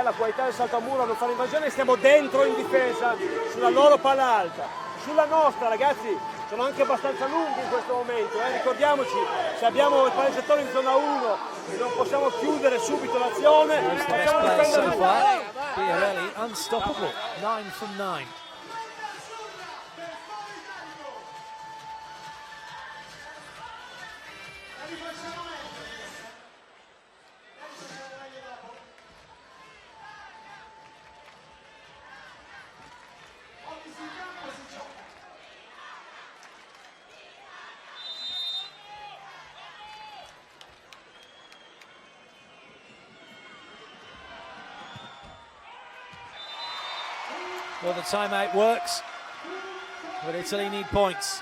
la qualità del salto a muro a non fare invasione. Stiamo dentro in difesa sulla loro palla alta. Sulla nostra, ragazzi, sono anche abbastanza lunghi in questo momento. Ricordiamoci, se abbiamo il palleggiatore in zona 1 e non possiamo chiudere subito l'azione, facciamo difendere Birelli, unstoppable, 9 from 9. Well, the timeout works, but Italy need points.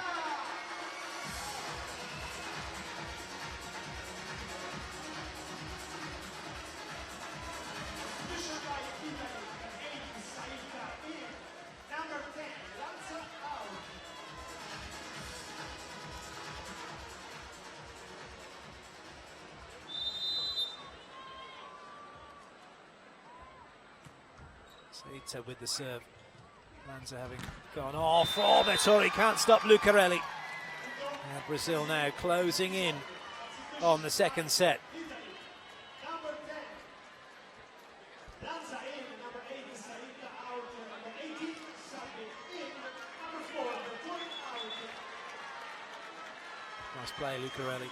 Saita with the serve. Lanza having gone off. Oh, Vettori can't stop Lucarelli. And Brazil now closing in on the second set. Nice play, Lucarelli.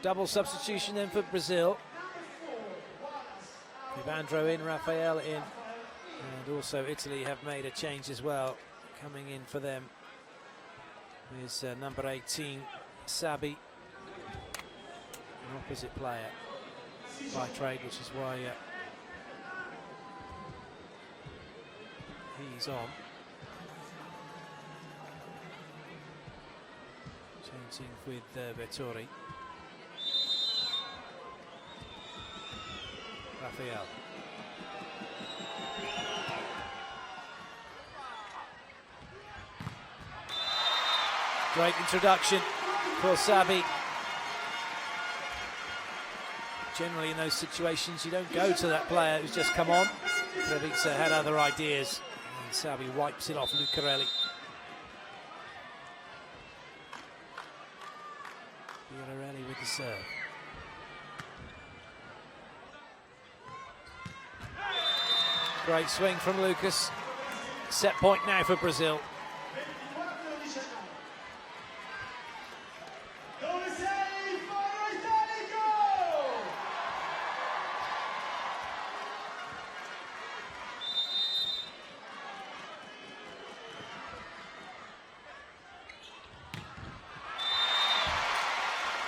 Double substitution then for Brazil. Ivandro in, Rafael in. And also Italy have made a change as well. Coming in for them is number 18, Sabi, an opposite player by trade, which is why he's on. Changing with Vettori. Rafael. Great introduction for Sabi. Generally in those situations you don't go to that player who's just come on. Treviza had other ideas and Sabi wipes it off Lucarelli. Lucarelli with the serve. Great swing from Lucas. Set point now for Brazil.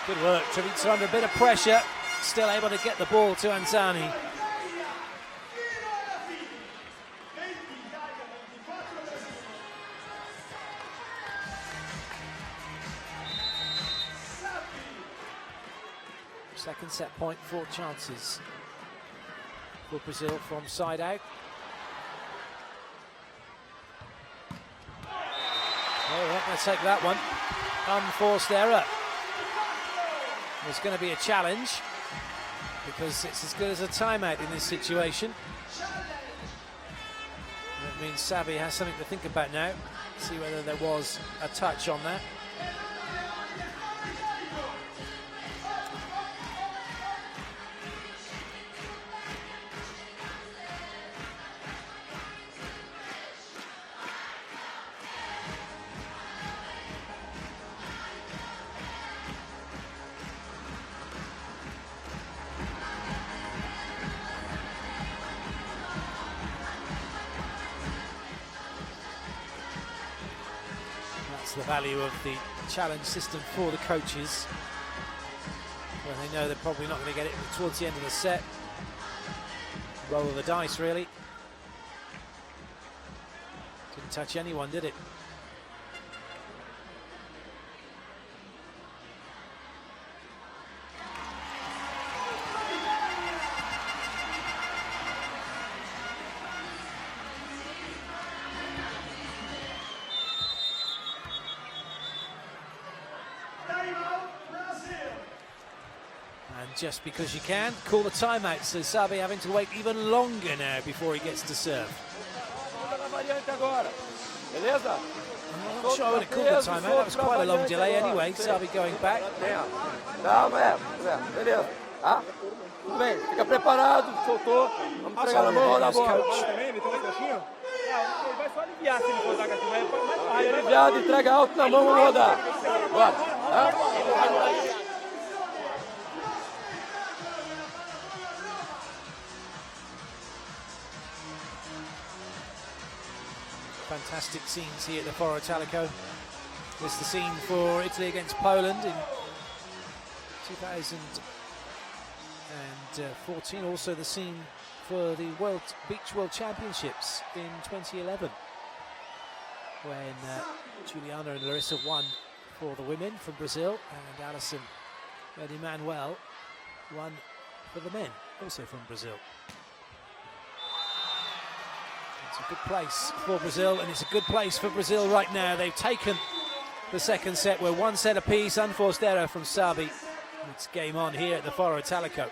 Good work, Treviza under a bit of pressure, still able to get the ball to Anzani. Second set point, 4 chances for Brazil from side out. Oh, we're not going to take that one. Unforced error. There's going to be a challenge because it's as good as a timeout in this situation. That means Sabi has something to think about now. See whether there was a touch on that. The value of the challenge system for the coaches, when they know they're probably not going to get it towards the end of the set. Roll of the dice, really. Didn't touch anyone, did it? Just because you can, call the timeout, so Sabi having to wait even longer now before he gets to serve. I'm not sure I would have called the timeout, that was quite a long delay anyway. Sabi going back. Bem, fica preparado, soltou, vamos pegar na mão da bola. Aliviado, entrega alto na mão, vamos rodar. Bora. Fantastic scenes here at the Foro Italico. This is the scene for Italy against Poland in 2014. Also the scene for the Beach World Championships in 2011, when Juliana and Larissa won for the women from Brazil, and Alison and Emmanuel won for the men, also from Brazil. It's a good place for Brazil, and it's a good place for Brazil right now. They've taken the second set. We're 1 set apiece. Unforced error from Sabi. It's game on here at the Foro Italico.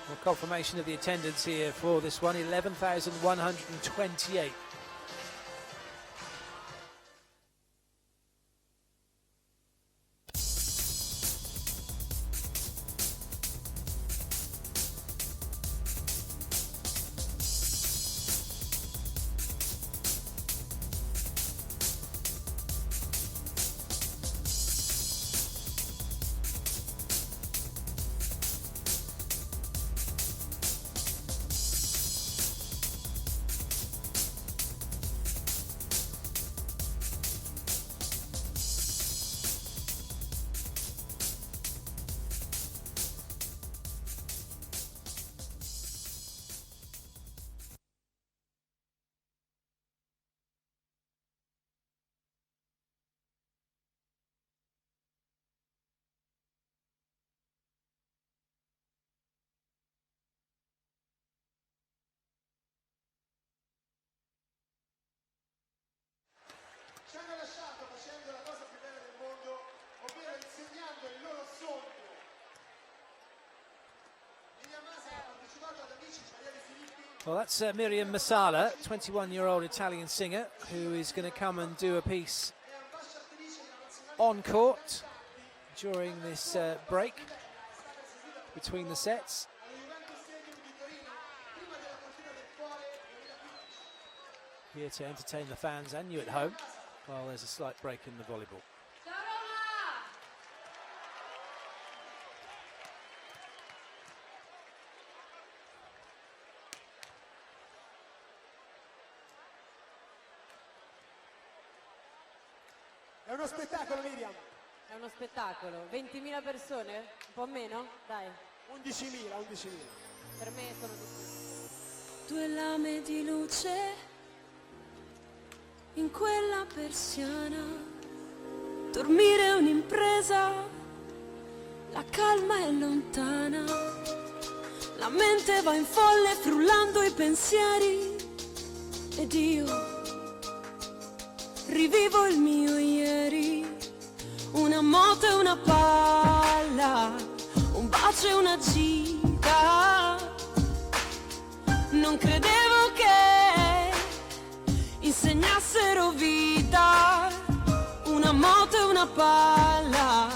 Well, confirmation of the attendance here for this one, 11,128. realizzando il loro sogno. Miriam Masala ha partecipato ad Amici Italiani Filippi. Well, that's Miriam Masala, 21-year-old Italian singer, who is going to come and do a piece on court during this break between the sets. Here to entertain the fans and you at home while there's a slight break in the volleyball. È uno spettacolo, Miriam. È uno spettacolo. 20.000 persone? Un po' meno? Dai. 11.000. Per me sono di più. Due lame di luce in quella persiana. Dormire è un'impresa, la calma è lontana. La mente va in folle frullando i pensieri ed io rivivo il mio ieri, una moto e una palla, un bacio e una gita. Non credevo che insegnassero vita, una moto e una palla,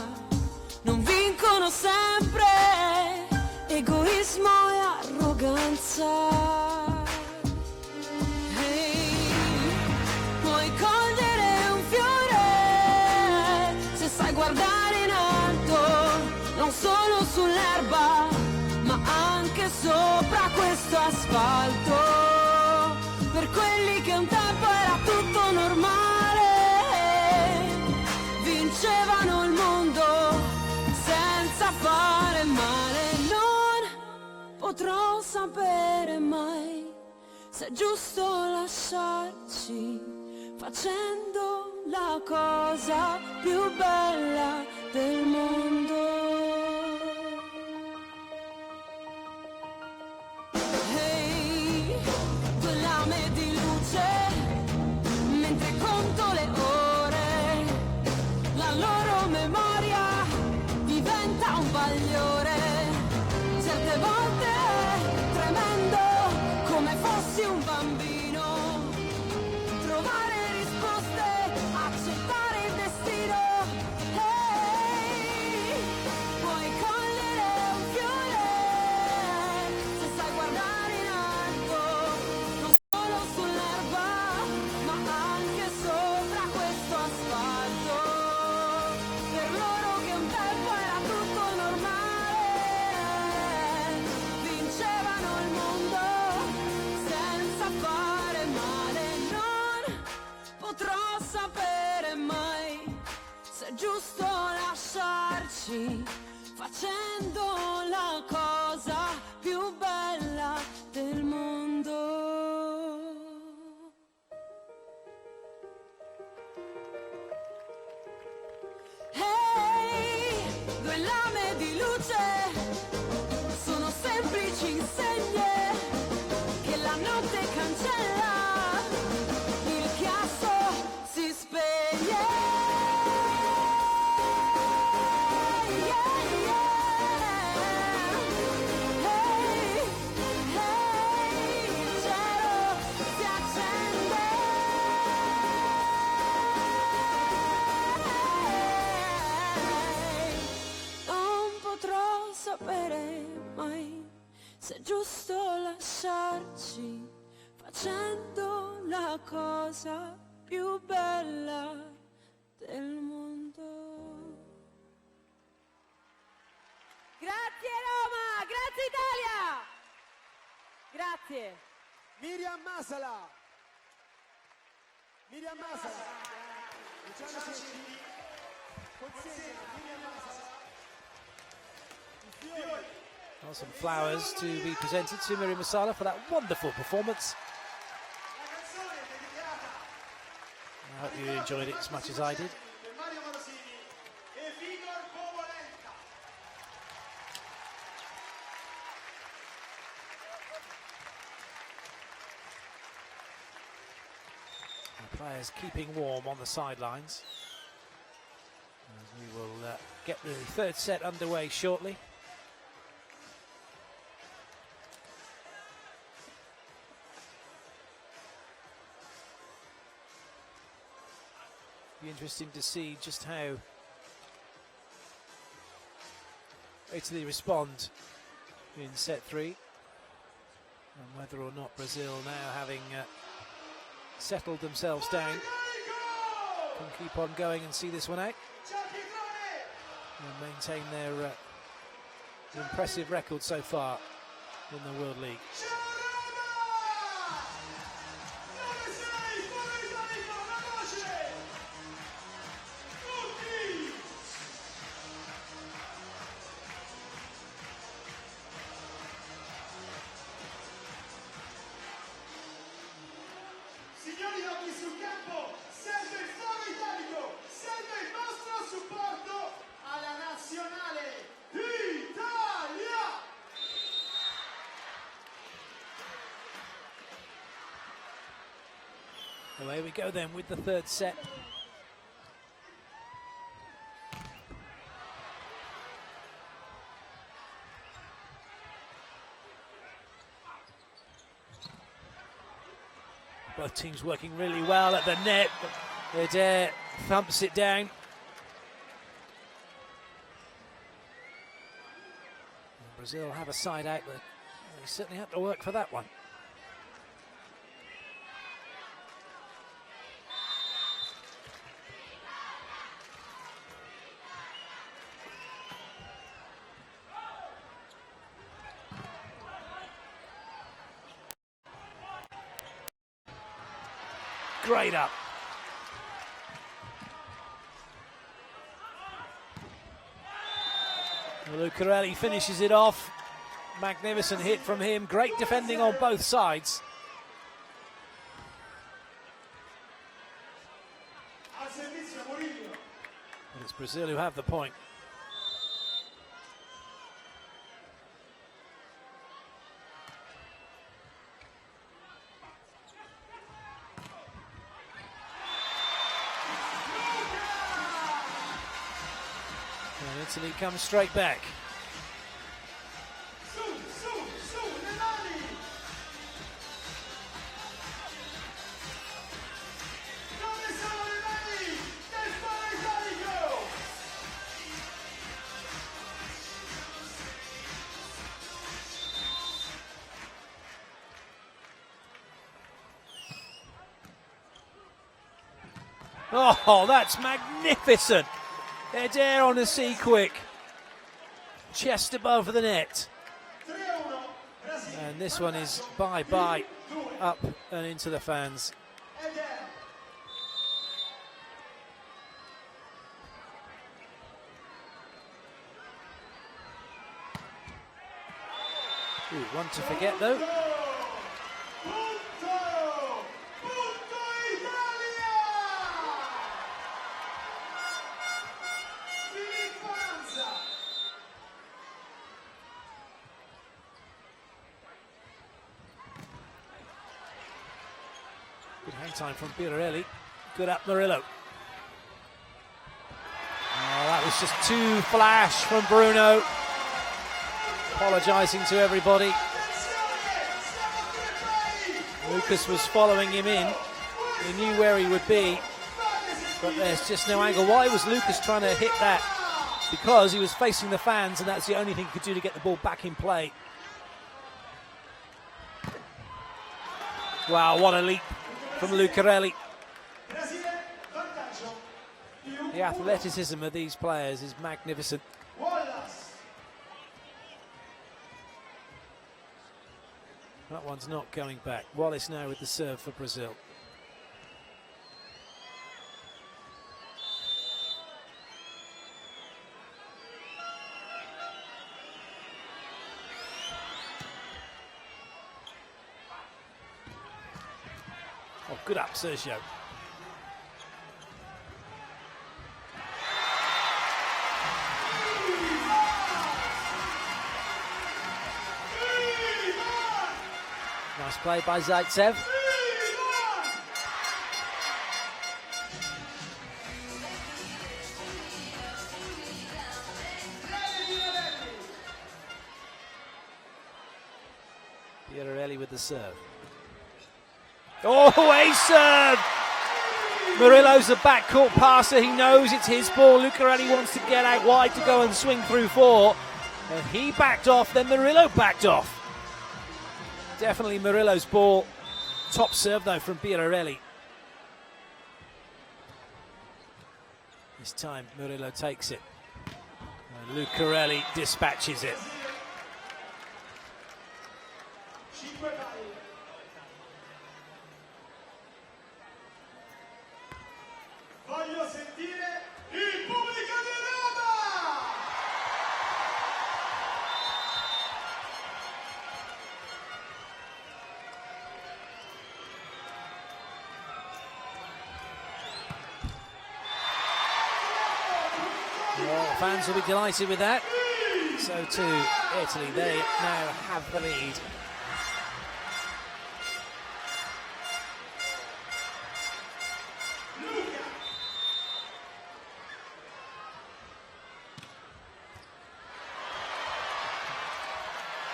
non vincono sempre, egoismo e arroganza. Guardare in alto, non solo sull'erba, ma anche sopra questo asfalto. Per quelli che un tempo era tutto normale, vincevano il mondo senza fare male. Non potrò sapere mai se è giusto lasciarci facendo la cosa più bella del mondo. Hey, due lame di luce, mentre conto le ore, la loro memoria diventa un bagliore. Certe volte è tremendo, come fossi un bambino, trovare accettare il destino. Hey, puoi cogliere un fiore se sai guardare in alto, non solo sull'erba, ma anche sopra questo asfalto. Per loro che un tempo era tutto normale, vincevano il mondo senza fare male. Non potrò sapere mai se è giusto lasciarci facendo la cosa più bella del mondo. Hey, due lame di luce sono semplici insegne che la notte cancella. Sapere mai se è giusto lasciarci facendo la cosa più bella del mondo. Grazie Roma, grazie Italia. Grazie. Miriam Masala. Miriam Masala. Luciano Senti. Consegna Miriam Masala. Well, some flowers to be presented to Miriam Masala for that wonderful performance. I hope you enjoyed it as much as I did. Our players keeping warm on the sidelines. As we will get the third set underway shortly. Be interesting to see just how Italy respond in set 3, and whether or not Brazil, now having settled themselves down, can keep on going and see this one out and maintain their impressive record so far in the World League. Signori, occhi sul campo, serve il foro italico, serve il vostro supporto alla nazionale Italia! Away we go then with the third set. Both teams working really well at the net. Adair thumps it down. And Brazil have a side out, but they certainly have to work for that one. Great up. Lucarelli finishes it off. Magnificent hit from him. Great defending on both sides. And it's Brazil who have the point. And Italy comes straight back. Oh, that's magnificent. Adair on the sea quick. Chest above the net. And this one is bye-bye, up and into the fans. Ooh, one to forget though. Good hang time from Birarelli. Good up Murillo. Oh, that was just too flash from Bruno. Apologising to everybody. Lucas was following him in. He knew where he would be, but there's just no angle. Why was Lucas trying to hit that? Because he was facing the fans, and that's the only thing he could do to get the ball back in play. Wow, what a leap from Lucarelli. The athleticism of these players is magnificent. That one's not going back. Wallace now with the serve for Brazil. Oh, good up, Sergio. Nice play by Zaitsev. Biararelli with the serve. Oh, a serve! Murillo's a backcourt passer. He knows it's his ball. Lucarelli wants to get out wide to go and swing through four. And he backed off, then Murillo backed off. Definitely Murillo's ball. Top serve, though, from Biararelli. This time, Murillo takes it. And Lucarelli dispatches it. Voglio sentire il pubblico di Roma! Well, fans will be delighted with that. So too Italy. They now have the lead.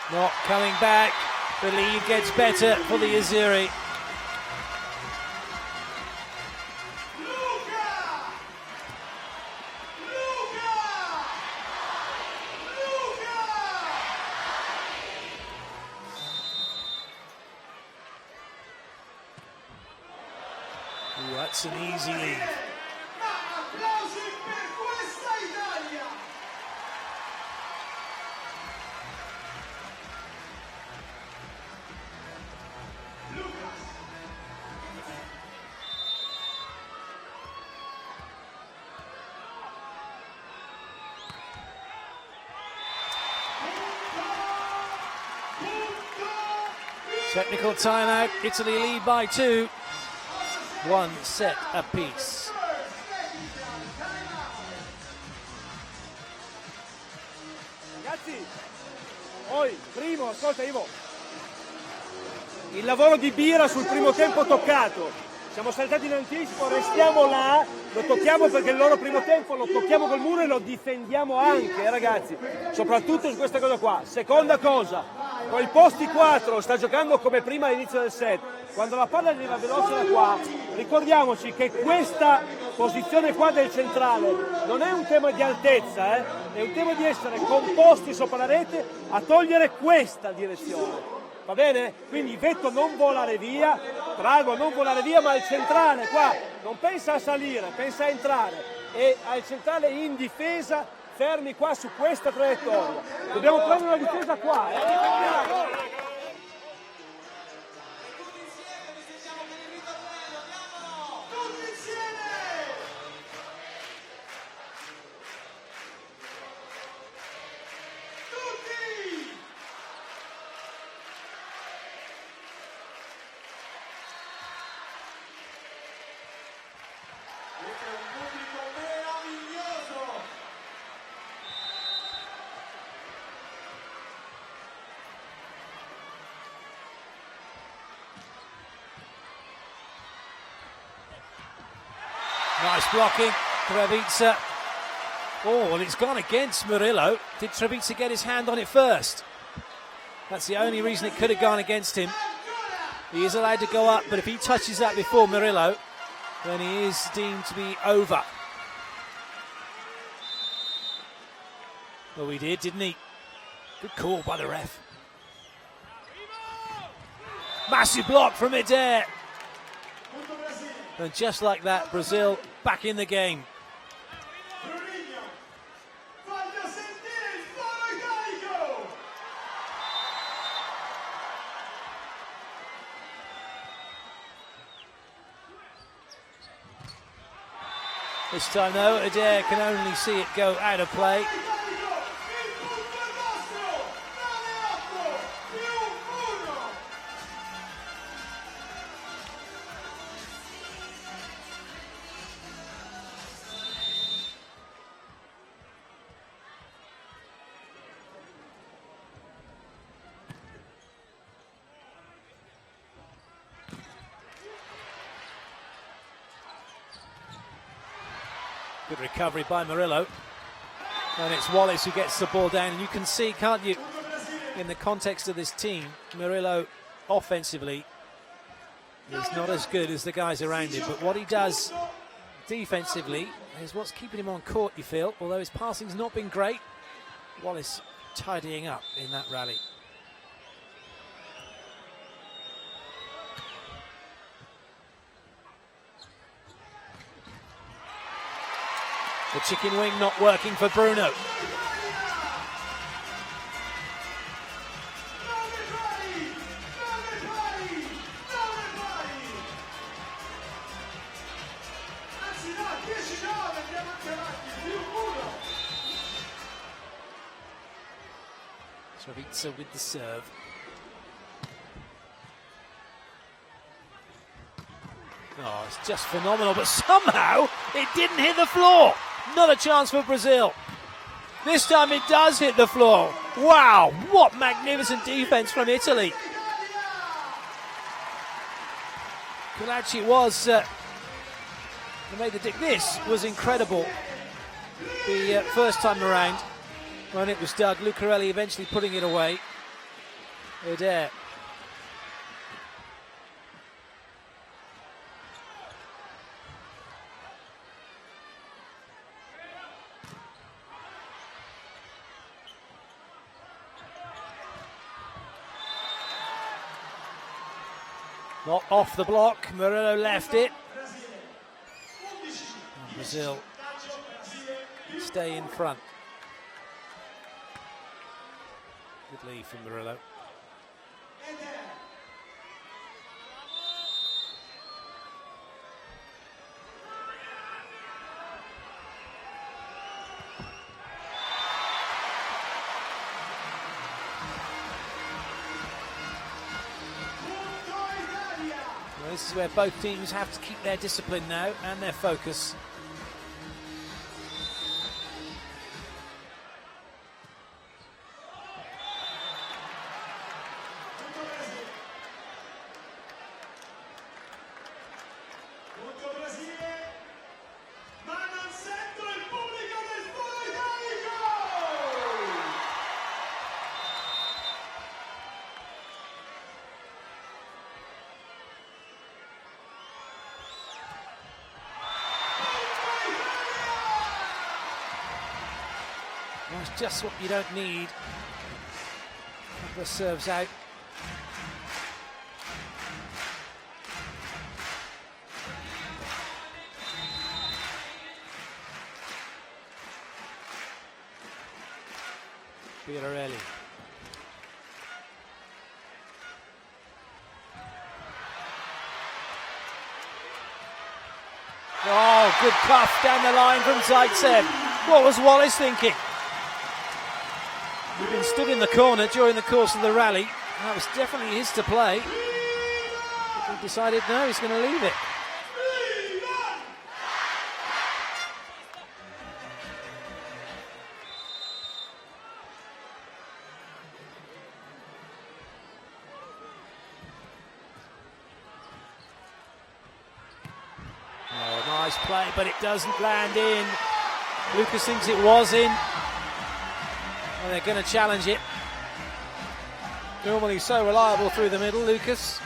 Not coming back. The lead gets better for the Azzurri. Ooh, that's an easy lead. Applausi per questa Italia! Technical timeout. Italy lead by 2. 1 set apiece. Ragazzi, poi, primo, ascolta Ivo, il lavoro di Bira sul primo tempo toccato. Siamo saltati in anticipo, restiamo là, lo tocchiamo perché il loro primo tempo lo tocchiamo col muro e lo difendiamo anche, ragazzi. Soprattutto su questa cosa qua. Seconda cosa, con il posti 4 sta giocando come prima all'inizio del set. Quando la palla arriva veloce da qua, ricordiamoci che questa posizione qua del centrale non è un tema di altezza, è un tema di essere composti sopra la rete a togliere questa direzione. Va bene? Quindi Vetto non volare via, Drago non volare via, ma il centrale qua non pensa a salire, pensa a entrare. E al centrale in difesa, fermi qua su questa traiettoria. Dobbiamo prendere una difesa qua, Nice blocking, Treviza. Oh, well, it's gone against Murillo. Did Treviza get his hand on it first? That's the only reason it could have gone against him. He is allowed to go up, but if he touches that before Murillo, then he is deemed to be over. Well, he did, didn't he? Good call by the ref. Massive block from midair. And just like that, Brazil back in the game. This time though, Adair can only see it go out of play. Good recovery by Murillo. And it's Wallace who gets the ball down. And you can see, can't you, in the context of this team, Murillo offensively is not as good as the guys around him, but what he does defensively is what's keeping him on court, you feel. Although his passing's not been great, Wallace tidying up in that rally. The chicken wing not working for Bruno. Savitsa with the serve. Oh, it's just phenomenal, but somehow it didn't hit the floor. Not a chance for Brazil. This time it does hit the floor. Wow, what magnificent defense from Italy. Colacci was made the dig. This was incredible. The first time around, when it was dug, Lucarelli eventually putting it away. Adair. Not off the block, Murillo left it. And Brazil stay in front. Good lead from Murillo. Well, this is where both teams have to keep their discipline now and their focus. That's just what you don't need. Couple of serves out. Biarelli. Oh, good cuff down the line from Zaitsev. What was Wallace thinking? He'd been stood in the corner during the course of the rally. That was definitely his to play. But he decided no, he's going to leave it. Oh, nice play, but it doesn't land in. Lucas thinks it was in. And they're going to challenge it. Normally so reliable through the middle, Lucas.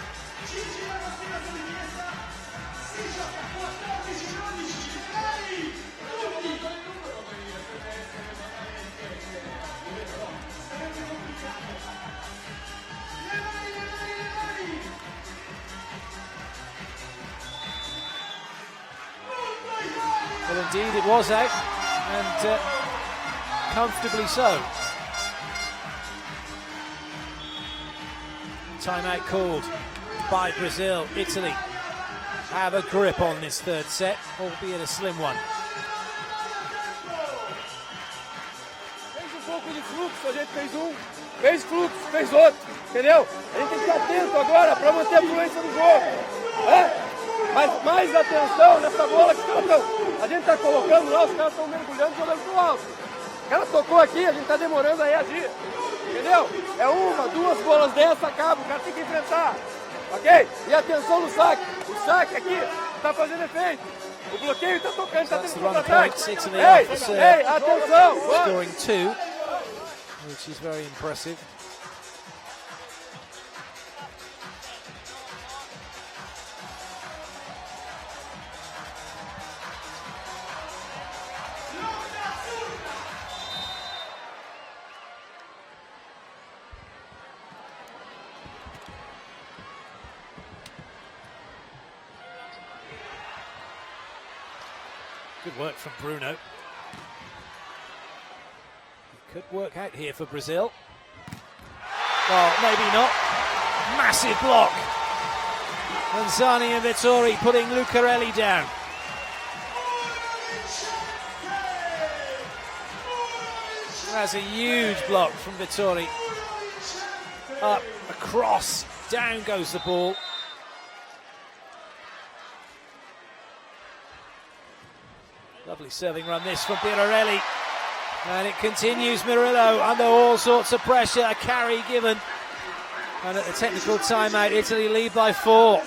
Well, indeed, it was out, and comfortably so. Timeout called by Brazil. Italy have a grip on this third set, albeit a slim one. Fez pouco de fluxo, a gente fez fez fluxo, fez outro, entendeu? A gente tem que estar atento agora para manter a fluência do jogo. Mas mais atenção nessa bola que a gente está colocando lá, os caras estão mergulhando, jogando pro alto. O cara tocou aqui, a gente está demorando a reagir. Entendeu? É uma, duas bolas dessa, acaba, o cara tem que enfrentar. Ok? E atenção no saque. O saque aqui está fazendo efeito. O bloqueio está tocando, está tendo contra-ataque. Ei, atenção! Scoring two, which is very impressive. Good work from Bruno. It could work out here for Brazil. Well, maybe not. Massive block. Manzani and Vittori putting Lucarelli down. That's a huge block from Vittori. Up, across, down goes the ball. Lovely serving run this from Birarelli. And it continues. Murillo under all sorts of pressure. A carry given. And at the technical timeout, Italy lead by 4.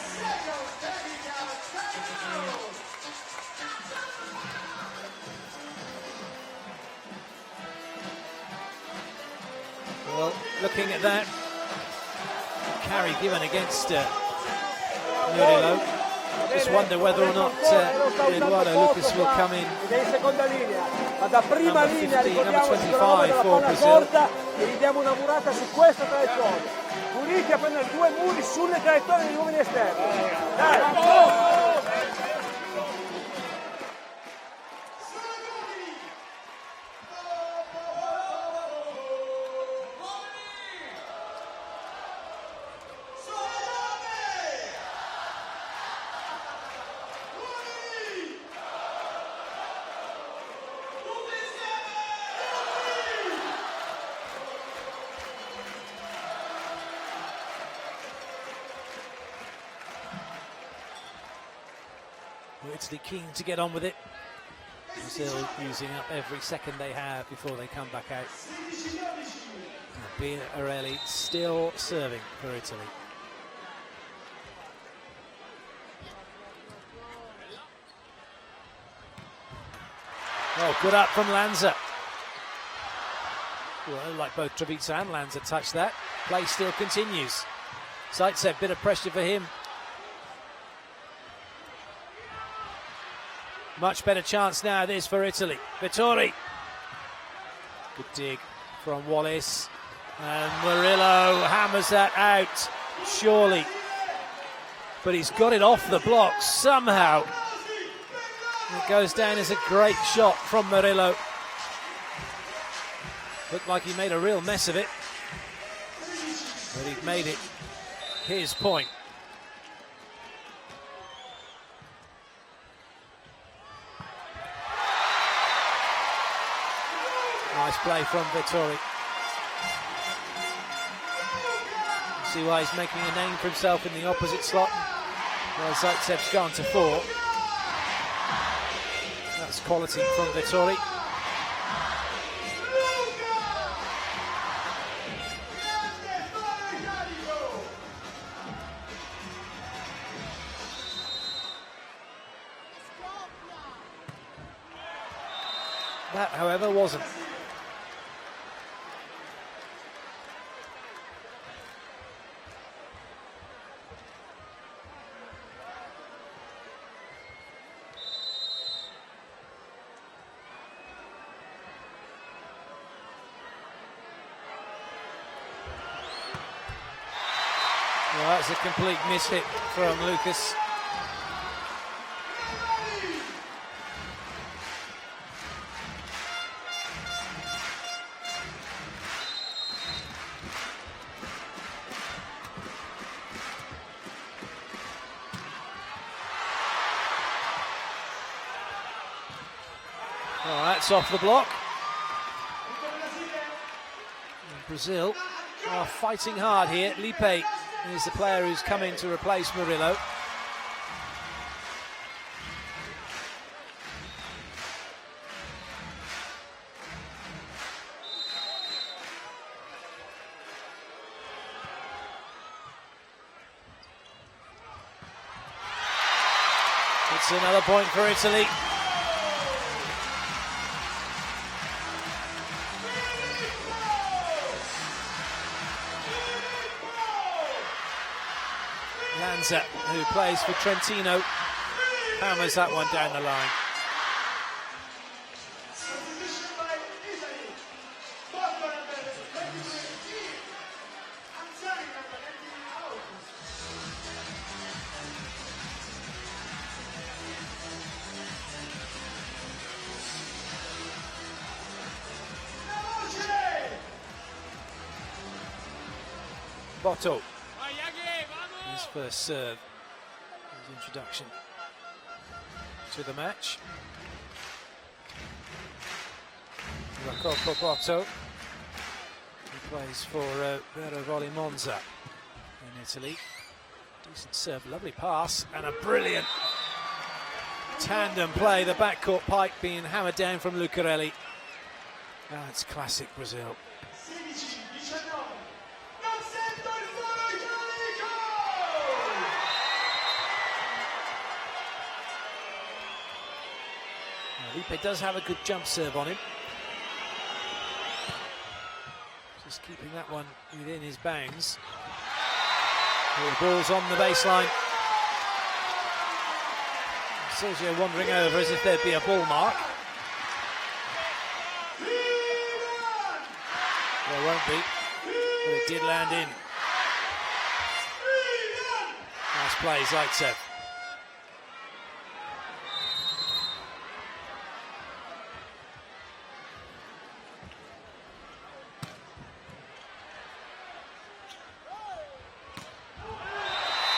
Well, looking at that, carry given against Murillo. Just wonder whether or not Eduardo Lucas will come in. Da prima linea ricordiamo for Brazil. E gli diamo una murata su questa traiettoria. Uniti a prendere 2 muri sulle traiettorie degli uomini esterni. Dai! Italy keen to get on with it. Brazil using up every second they have before they come back out. Birarelli still serving for Italy. Oh, good up from Lanza. Well, like both Treviso and Lanza touched that. Play still continues. Zaitsev, bit of pressure for him. Much better chance now, this for Italy. Vittori. Good dig from Wallace. And Murillo hammers that out, surely. But he's got it off the block somehow. It goes down as a great shot from Murillo. Looked like he made a real mess of it. But he made it his point. Nice play from Vittori. See why he's making a name for himself in the opposite slot. Well, Zaitsev's gone to 4. That's quality from Vittori. That, however, wasn't. Well, that's a complete mishit from Lucas. Well, that's off the block. And Brazil are fighting hard here. Lipe is the player who's come in to replace Murillo. It's another point for Italy. Lanza, who plays for Trentino, hammers that one down the line. Botto. His first serve, his introduction to the match. Jacopo Botto, he plays for FIVB Volleyball Monza in Italy. Decent serve, lovely pass, and a brilliant tandem play. The backcourt pike being hammered down from Lucarelli. That's classic Brazil. 16-19. Non sento il foro italico! Lipe does have a good jump serve on him. Just keeping that one within his bounds. The ball's on the baseline. Sergio wandering over as if there'd be a ball mark. There won't be, but it did land in. Nice play, Zaitsev.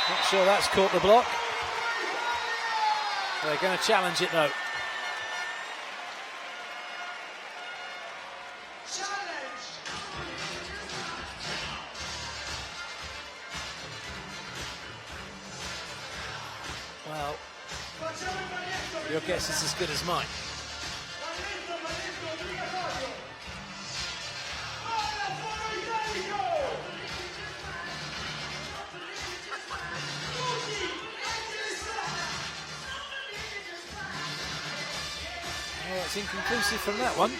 Not sure that's caught the block. They're going to challenge it though. Well, your guess is as good as mine. Yeah, it's inconclusive from that one.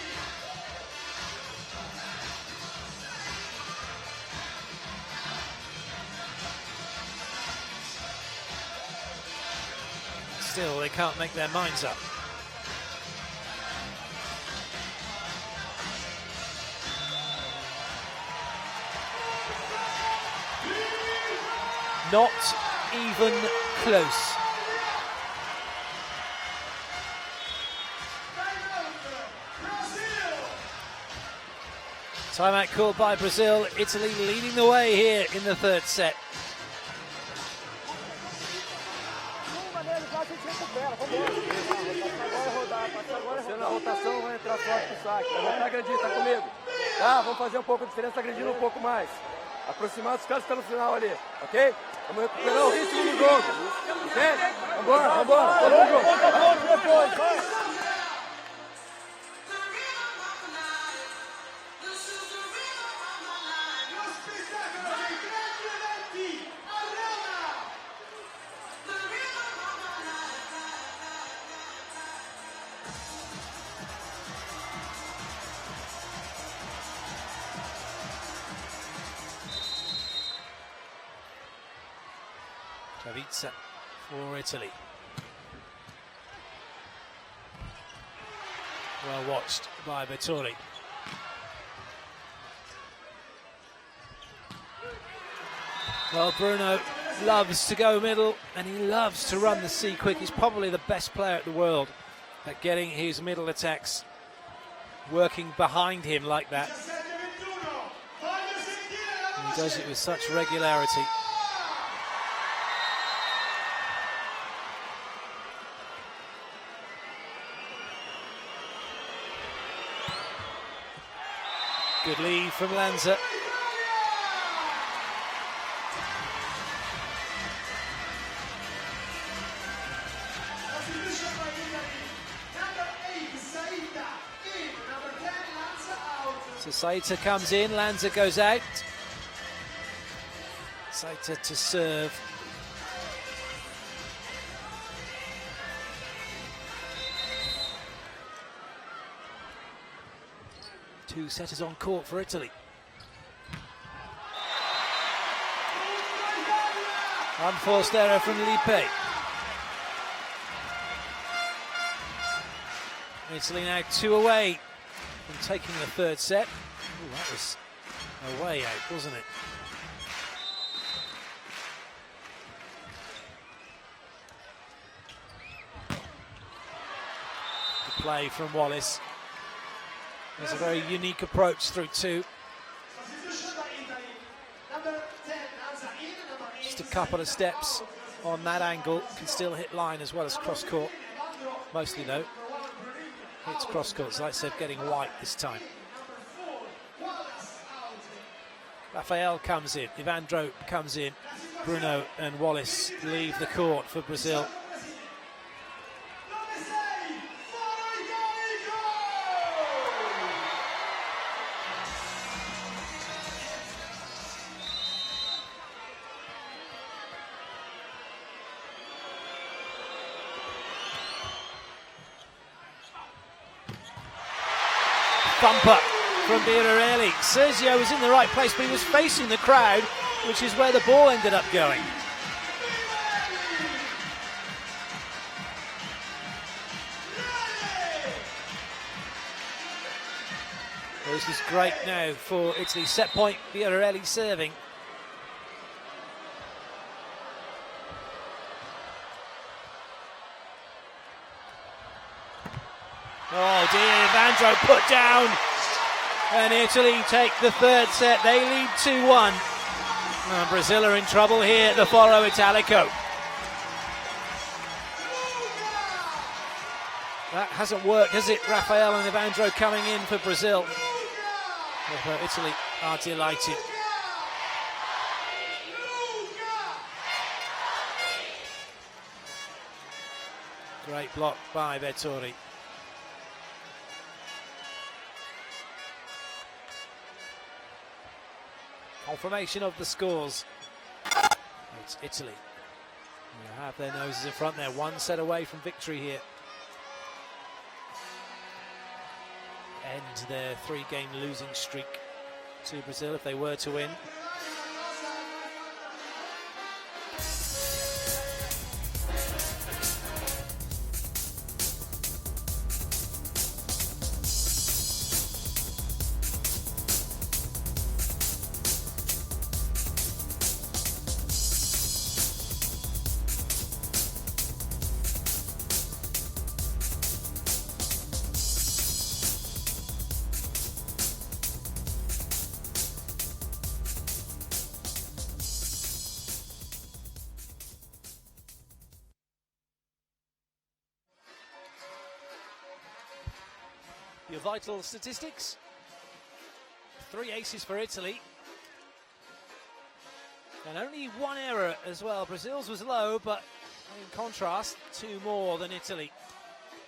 Still, they can't make their minds up. Not even close. Timeout called by Brazil. Italy leading the way here in the third set. Você na rotação vai entrar forte pro saque. Vai agredir, tá comigo? Tá, vamos fazer um pouco de diferença, agredindo um pouco mais. Aproximar dos caras que estão no final ali, ok? Vamos recuperar o ritmo do jogo, ok? Vambora, vambora, todo mundo junto. Cavizza for Italy. Well watched by Vettori. Well, Bruno loves to go middle and he loves to run the C quick. He's probably the best player at the world at getting his middle attacks working behind him like that. And he does it with such regularity. Good lead from Lanza. So Saita comes in, Lanza goes out. Saita to serve. Two setters on court for Italy. Unforced error from Lipe. Italy now 2 away from taking the third set. Ooh, that was a way out, wasn't it? The play from Wallace. There's a very unique approach through two. Number 10. Just a couple of steps on that angle, can still hit line as well as cross court. Mostly though, hits cross court. Zaitsev getting white this time. Rafael comes in, Ivandro comes in, Bruno and Wallace leave the court for Brazil. Thumper from Biararelli. Sergio was in the right place, but he was facing the crowd, which is where the ball ended up going. Well, this is great now for Italy. Set point, Biararelli serving. Oh dear, Vandro put down, and Italy take the third set. They lead 2-1. Oh, Brazil are in trouble here at the Foro Italico. That hasn't worked, has it? Rafael and Ivandro coming in for Brazil. Although Italy are delighted. Great block by Vettori. Confirmation of the scores. It's Italy. They have their noses in front there. One set away from victory here. End their three-game losing streak to Brazil if they were to win. Your vital statistics: 3 aces for Italy, and only one error as well. Brazil's was low, but in contrast, 2 more than Italy.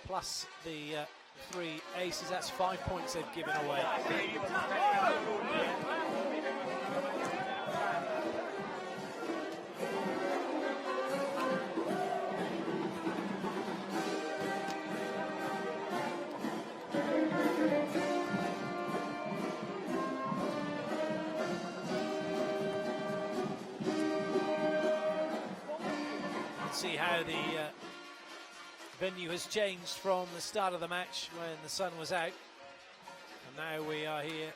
Plus the 3 aces, that's 5 points they've given away. See how the venue has changed from the start of the match when the sun was out, and now we are here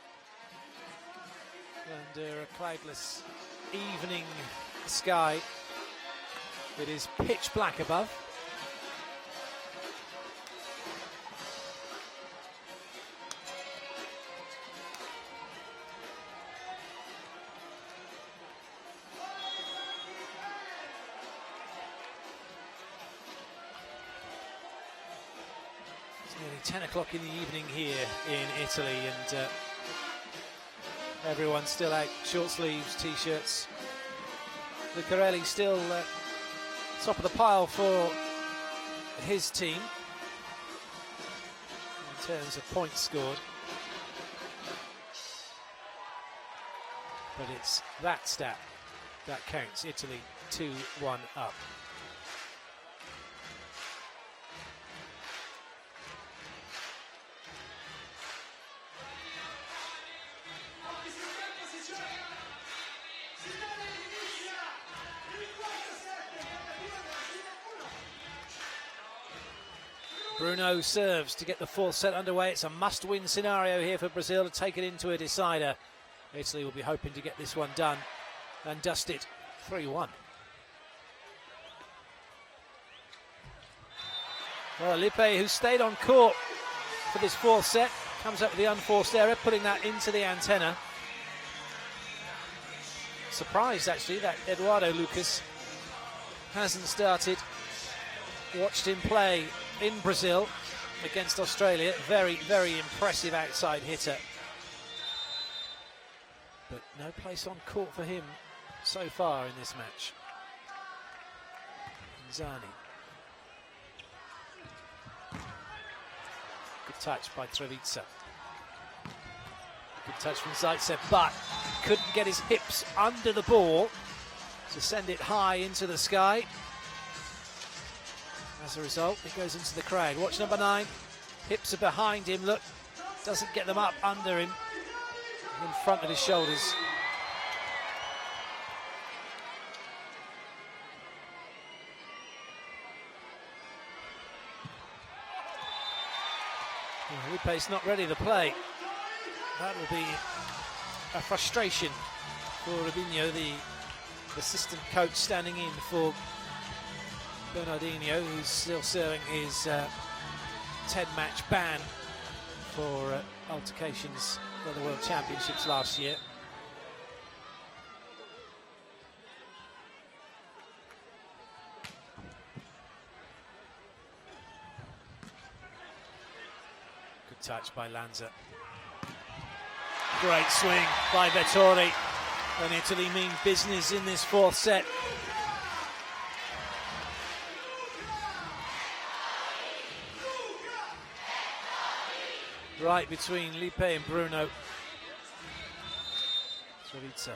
under a cloudless evening sky. It is pitch black above. Nearly 10 o'clock in the evening here in Italy, and everyone's still out, short sleeves, t-shirts. Lucarelli still top of the pile for his team in terms of points scored. But it's that stat that counts. Italy 2-1 up. Bruno serves to get the fourth set underway. It's a must-win scenario here for Brazil to take it into a decider. Italy will be hoping to get this one done and dust it 3-1. Well, Lippe, who stayed on court for this fourth set, comes up with the unforced error, putting that into the antenna. Surprised actually that Eduardo Lucas hasn't started. Watched him play in Brazil against Australia. Very, very impressive outside hitter. But no place on court for him so far in this match. Zani. Good touch by Treviza. Good touch from Zaitsev, but couldn't get his hips under the ball to send it high into the sky. As a result, it goes into the crowd. Watch number 9. Hips are behind him. Look, doesn't get them up under him, in front of his shoulders. Lipe's not ready to play. That will be a frustration for Rubinho, the assistant coach standing in for Bernardinho, who's still serving his 10-match ban for altercations for the World Championships last year. Good touch by Lanza. Great swing by Vettori, and Italy mean business in this 4th set. Right between Lipe and Bruno. Treviza.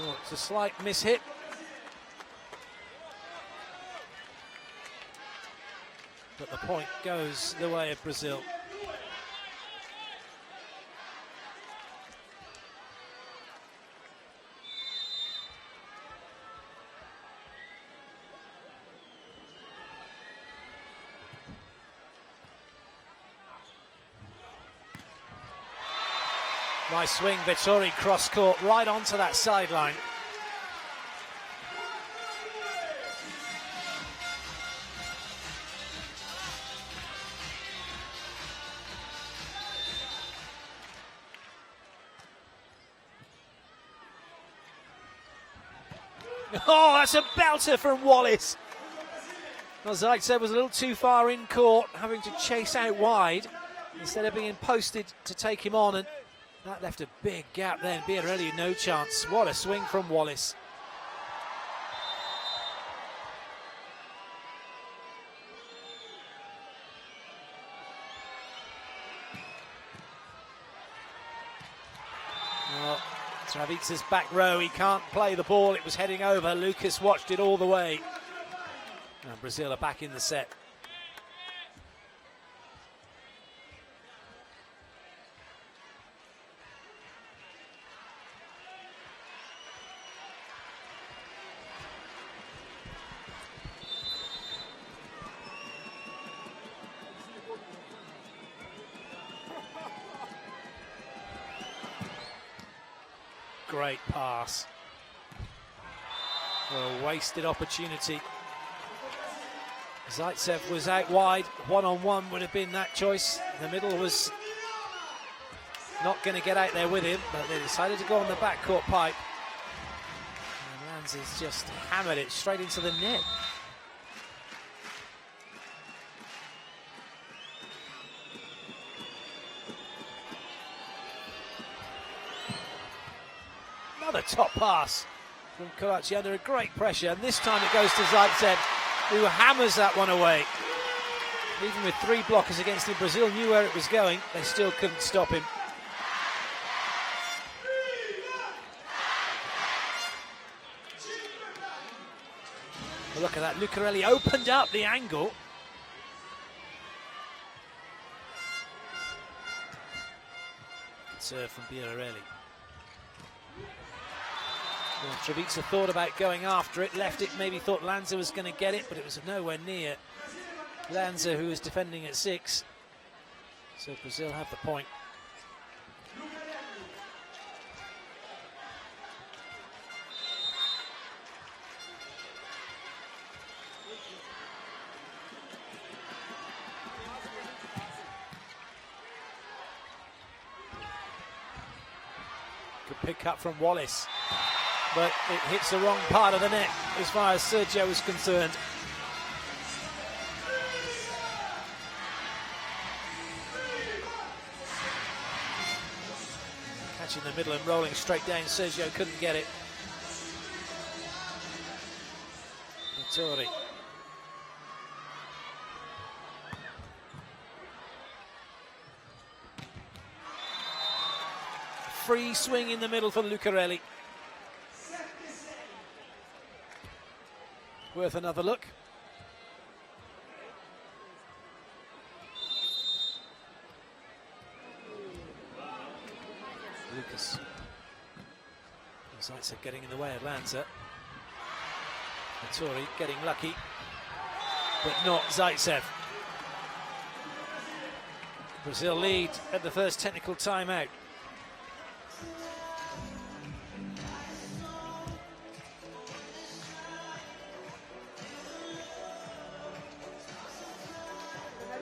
Oh, it's a slight mishit. But the point goes the way of Brazil. Nice swing, Vettori cross court right onto that sideline. Oh, that's a belter from Wallace. Well, Zaitsev was a little too far in court, having to chase out wide instead of being posted to take him on, and that left a big gap then. Biarelli, no chance. What a swing from Wallace. Well, Treviza's back row, he can't play the ball, it was heading over. Lucas watched it all the way. And Brazil are back in the set. Great pass. A wasted opportunity. Zaitsev was out wide. One-on-one would have been that choice. The middle was not going to get out there with him, but they decided to go on the backcourt pipe. And Lanza's just hammered it straight into the net. Another top pass from Karachi under a great pressure, and this time it goes to Zaitsev, who hammers that one away. Even with 3 blockers against him, Brazil knew where it was going. They still couldn't stop him. But look at that, Lucarelli opened up the angle. Serve from Biarelli. Well, Treviza thought about going after it, left it, maybe thought Lanza was going to get it, but it was nowhere near Lanza, who was defending at 6. So Brazil have the point. pick up from Wallace, but it hits the wrong part of the net as far as Sergio is concerned. Catching the middle and rolling straight down, Sergio couldn't get it. Vittori. Free swing in the middle for Lucarelli. Worth another look. Lucas. Zaitsev getting in the way of Lanza. Vittori getting lucky, but not Zaitsev. Brazil lead at the first technical timeout.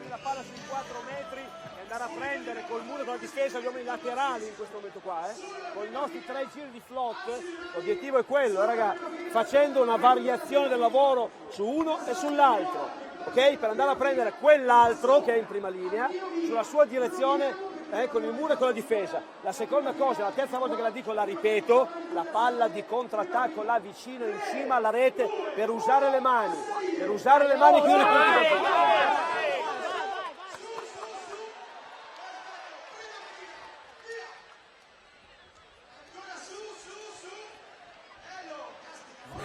La palla sui 4 metri e andare a prendere col muro della difesa gli uomini laterali in questo momento qua, con i nostri 3 giri di float. L'obiettivo è quello, raga, facendo una variazione del lavoro su uno e sull'altro, ok? Per andare a prendere quell'altro che è in prima linea sulla sua direzione, con il muro e con la difesa. La seconda cosa, la terza volta che la dico, la ripeto, la palla di contrattacco là vicino in cima alla rete per usare le mani e chiudere i punti del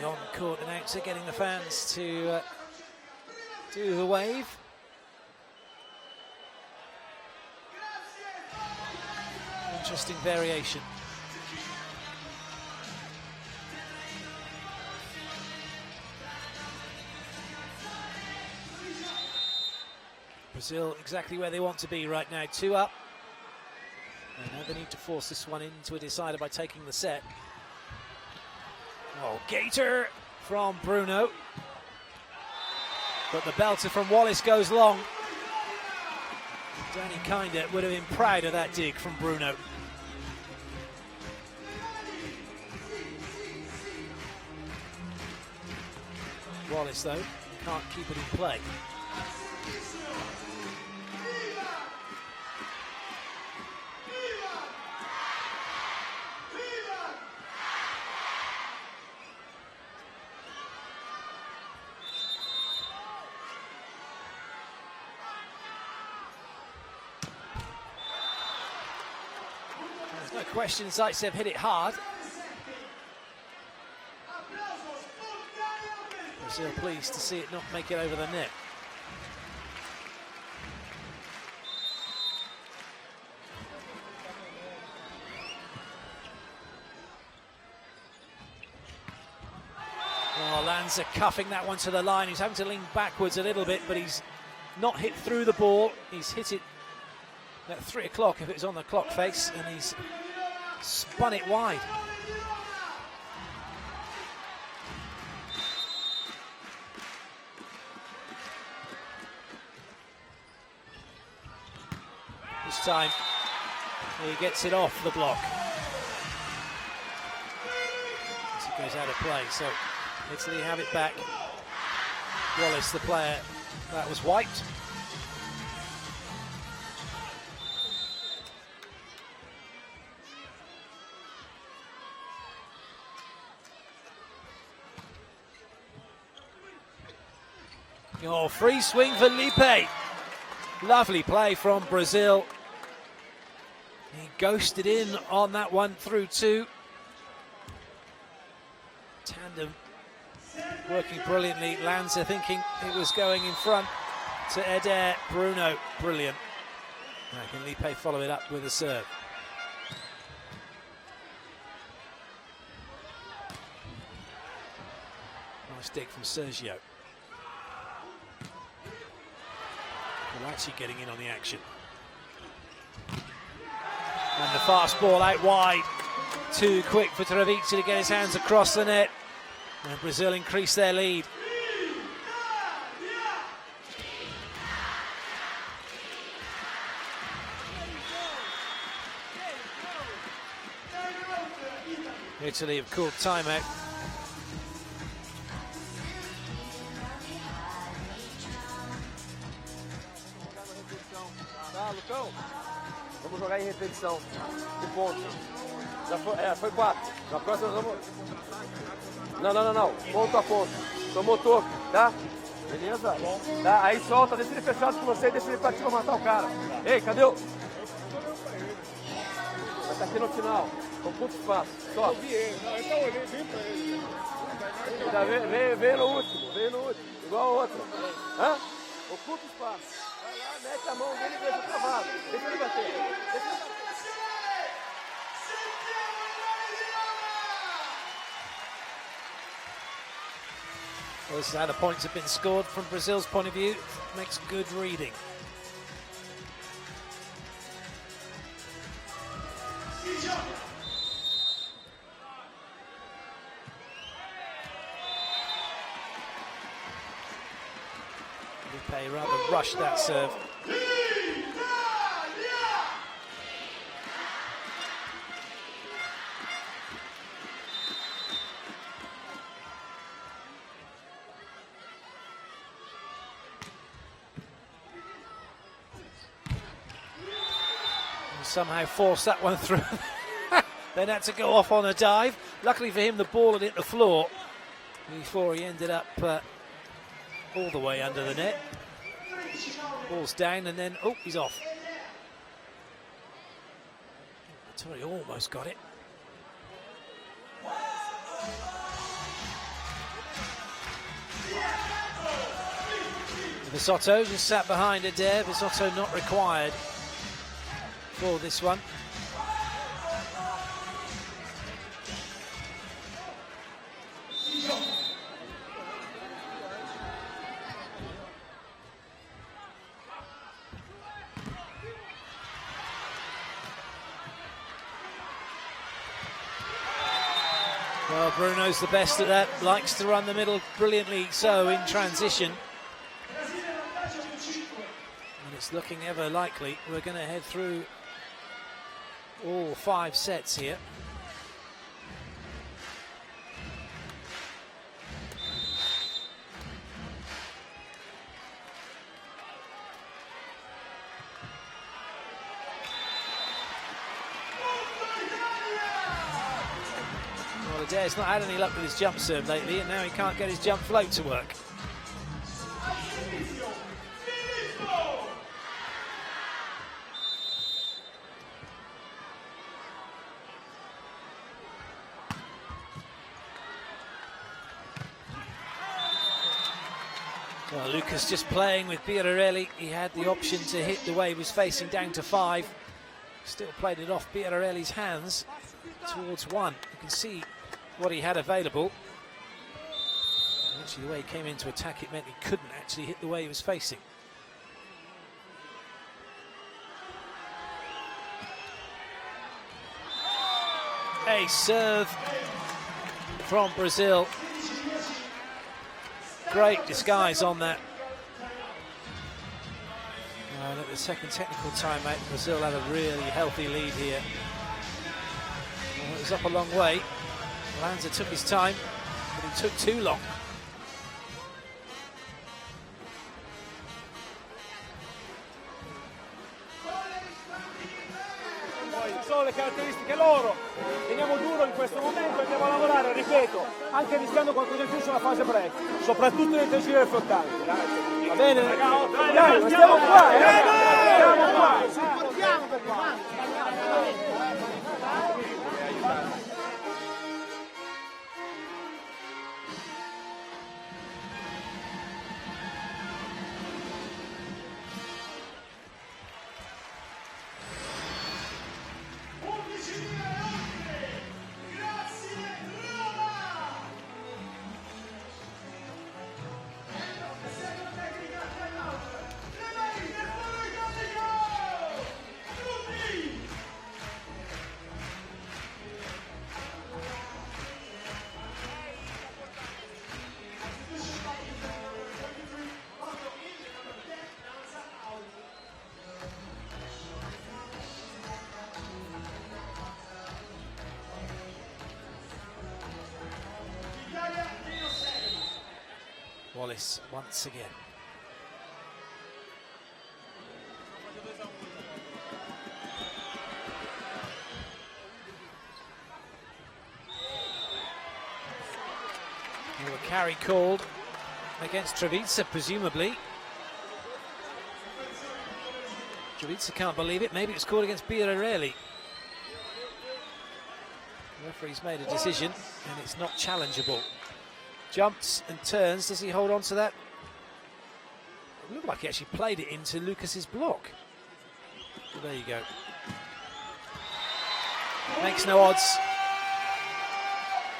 The on-court announcer getting the fans to do the wave. Interesting variation. Brazil exactly where they want to be right now, 2 up. And now they need to force this one into a decider by taking the set. Oh, Gator from Bruno. But the belter from Wallace goes long. Danny Kinder would have been proud of that dig from Bruno. Wallace, though, can't keep it in play. There's no question Zaitsev hit it hard. Brazil pleased to see it not make it over the net. Oh, Lanza cuffing that one to the line. He's having to lean backwards a little bit, but he's not hit through the ball. He's hit it at 3 o'clock if it was on the clock face, and he's spun it wide. This time he gets it off the block. As it goes out of play, so Italy have it back. Wallace, the player that was wiped. Oh, free swing for Lipe. Lovely play from Brazil. He ghosted in on that one through 2. Tandem working brilliantly. Lanza thinking it was going in front to Eder. Bruno, brilliant. Now can Lipe follow it up with a serve? Nice dig from Sergio. Actually getting in on the action. And the fast ball out wide. Too quick for Trevici to get his hands across the net. And Brazil increase their lead. Italy have called timeout. Tá, Lucão? Vamos jogar em repetição. Um ponto. Já foi 4. Na próxima nós vamos... Não. Ponto a ponto. Tomou toco, tá? Beleza? Tá, aí solta, deixa ele fechado com você e deixa ele partir pra matar o cara. Ei, cadê o... Vai estar aqui no final. Com pouco espaço. Só. Vem no último. Igual a outra. Hã? Ocupa espaço. Vai lá, mete a mão dele e deixa travado. Deixa ele bater. Well, this is how the points have been scored from Brazil's point of view. Makes good reading. Lupe rather rushed that serve. Somehow forced that one through. Then had to go off on a dive. Luckily for him, the ball had hit the floor before he ended up all the way under the net. Ball's down and then, oh, he's off. Tori almost got it. Bisotto just sat behind Adair. Bisotto not required for this one. Well, Bruno's the best at that, likes to run the middle brilliantly so in transition. And it's looking ever likely we're going to head through all 5 sets here. Well, Adair's not had any luck with his jump serve lately, and now he can't get his jump float to work. Well, Lucas just playing with Pierarelli. He had the option to hit the way he was facing down to 5. Still played it off Pierarelli's hands towards 1. You can see what he had available. And actually, the way he came into attack, it meant he couldn't actually hit the way he was facing. A serve from Brazil. Great disguise on that. And at the second technical timeout, Brazil had a really healthy lead here. Well, it was up a long way. Lanza took his time, but he took too long. Sono le caratteristiche loro, teniamo duro in questo momento, andiamo a lavorare, ripeto, anche rischiando qualcosa in più sulla fase break, soprattutto nel tensile del flottante. Va bene? Dai, stiamo qua, stiamo qua. Wallace once again. A carry called against Treviza, presumably. Treviza can't believe it. Maybe it's called against Birarelli. The referee's made a decision, and it's not challengeable. Jumps and turns. Does he hold on to that? It looked like he actually played it into Lucas's block. Well, there you go. Makes no odds.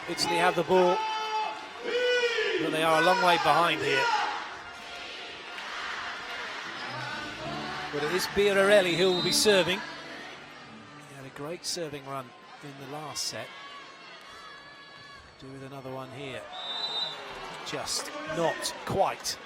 Italy have the ball, but they are a long way behind here. But it is Birarelli who will be serving. He had a great serving run in the last set. Do with another one here. Just not quite.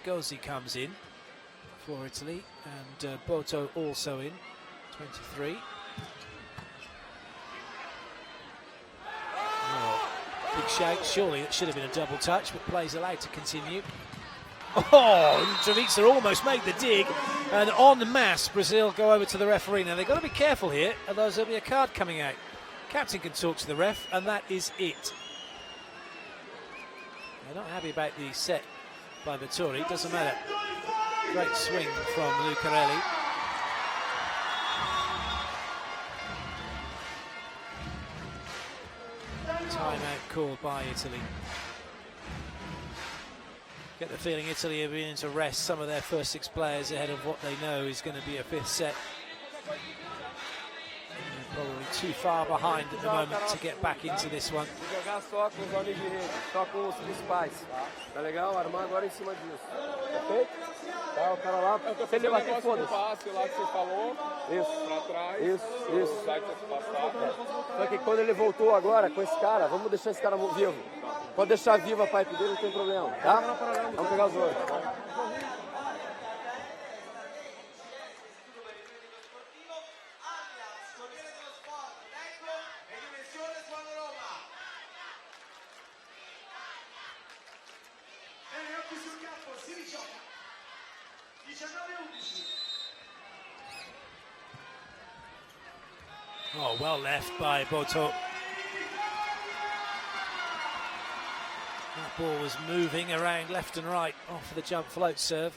Mengozi comes in for Italy, and Boto also in, 23. Oh, big shout, surely it should have been a double touch, but play's allowed to continue. Oh, Treviza almost made the dig, and en masse Brazil go over to the referee. Now they've got to be careful here, otherwise there'll be a card coming out. Captain can talk to the ref, and that is it. They're not happy about the set by Vittori, doesn't matter. Great swing from Lucarelli. Timeout called by Italy. Get the feeling Italy have been in to rest some of their first 6 players ahead of what they know is going to be a 5th set. They're probably too far behind at the moment to get back into this one. Jogar só com os homens direitos, só com os principais. Tá legal? Armar agora em cima disso. Ok? Tá, o cara lá. Se ele bater, foda-se. Passe lá que você falou. Isso. Pra trás. Isso. Sai pra passar. Só que quando ele voltou agora com esse cara, vamos deixar esse cara vivo. Pode deixar viva a pipe dele, não tem problema, tá? Vamos pegar os outros. Oh, well left by Boto. That ball was moving around left and right off the jump float serve.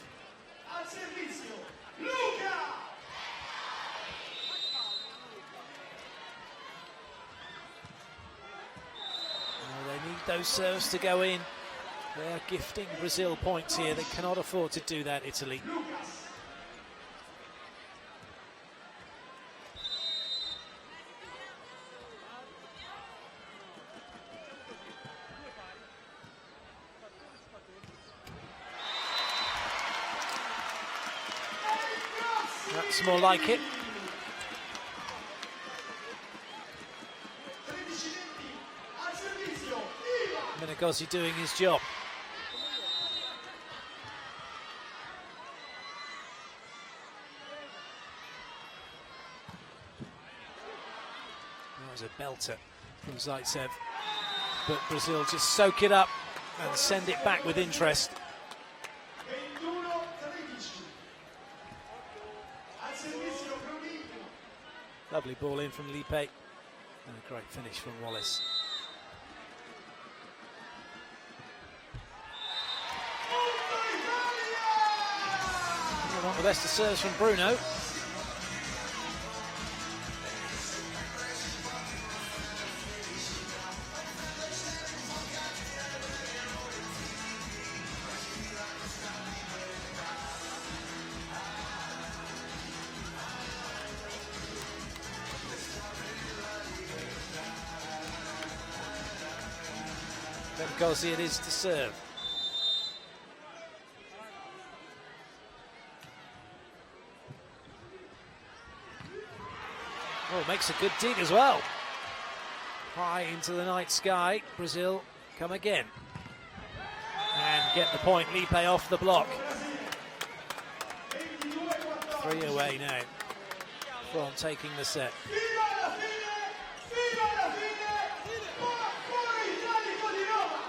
Oh, they need those serves to go in. They're gifting Brazil points here. They cannot afford to do that, Italy. That's more like it. Menegozzi doing his job. That was a belter from Zaitsev. But Brazil just soak it up and send it back with interest. Lovely ball in from Lipe, and a great finish from Wallace. Not the best of serves from Bruno. Menegozzi it is to serve. Oh, makes a good dig as well. High into the night sky. Brazil come again. And get the point. Lipe off the block. 3 away now from taking the set. Fino alla fine, fuori Italico di Roma.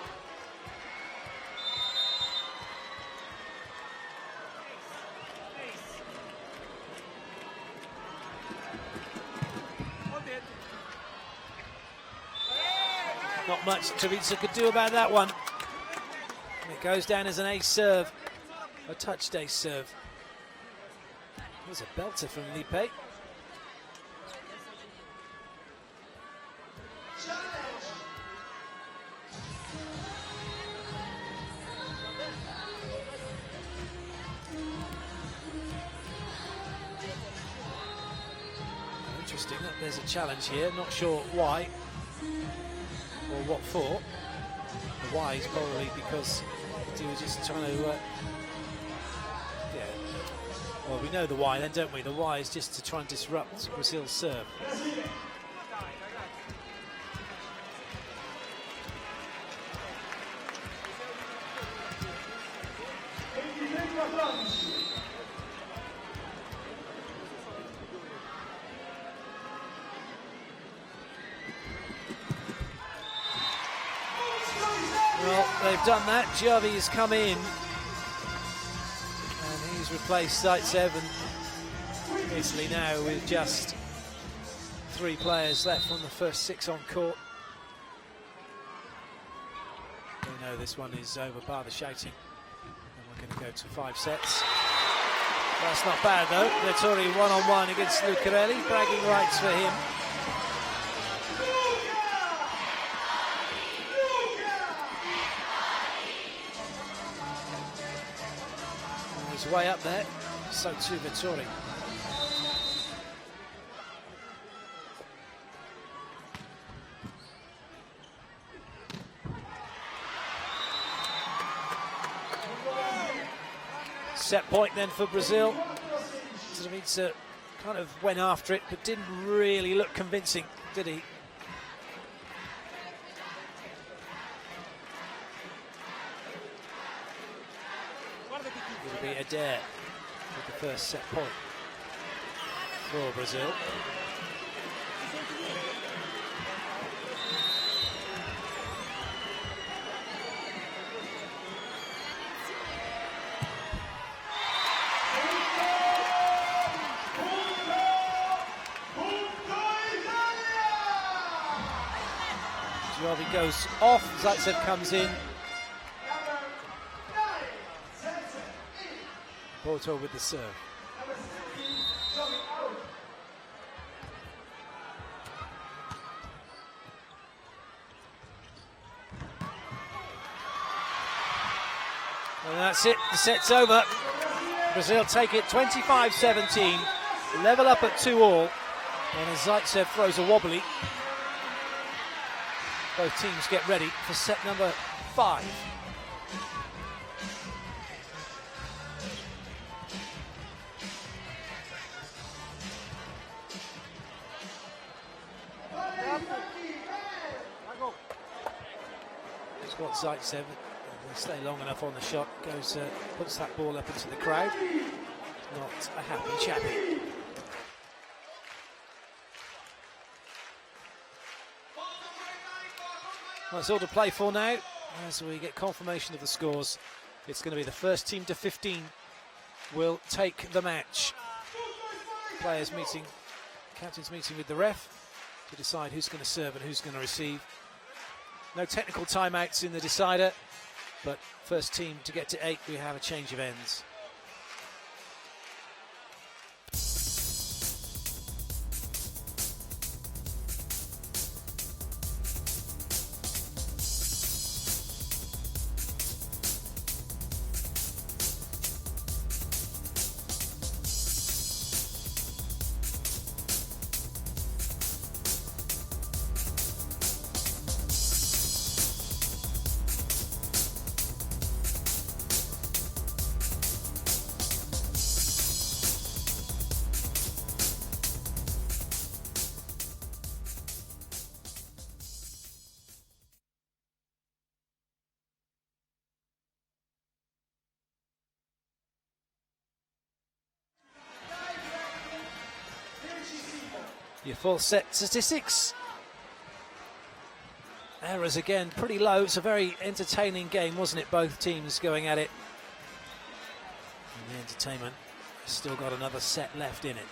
Not much Treviza could do about that one. And it goes down as an ace serve, a touched ace serve. There's a belter from Lipe. Interesting that there's a challenge here, not sure why or what for. The why is probably because he was just trying to well, we know the why then, don't we? The why is just to try and disrupt Brazil's serve. Well, they've done that. Javi has come in and he's replaced Zaitsev, and Italy now with just 3 players left from the first 6 on court. They know this one is over, bar the shouting, and we're going to go to 5 sets. That's not bad though. Vettori one-on-one against Lucarelli, bragging rights for him. He's way up there, so too Vettori. Set point then for Brazil. Treviza kind of went after it, but didn't really look convincing, did he? It'll be Adair with the first set point for Brazil. Javi goes off, Zaitsev comes in. Porto with the serve. And that's it, the set's over. Brazil take it 25-17, level up at 2-all. And as Zaitsev throws a wobbly, both teams get ready for set number 5. What Zaitsev, will stay long enough on the shot, goes, puts that ball up into the crowd. Not a happy chappy. That's all to play for now. As we get confirmation of the scores, it's going to be the first team to 15 will take the match. Players meeting, captains meeting with the ref to decide who's going to serve and who's going to receive. No technical timeouts in the decider, but first team to get to 8, we have a change of ends. Your full set statistics. Errors again pretty low. It's a very entertaining game, wasn't it? Both teams going at it. And the entertainment has still got another set left in it.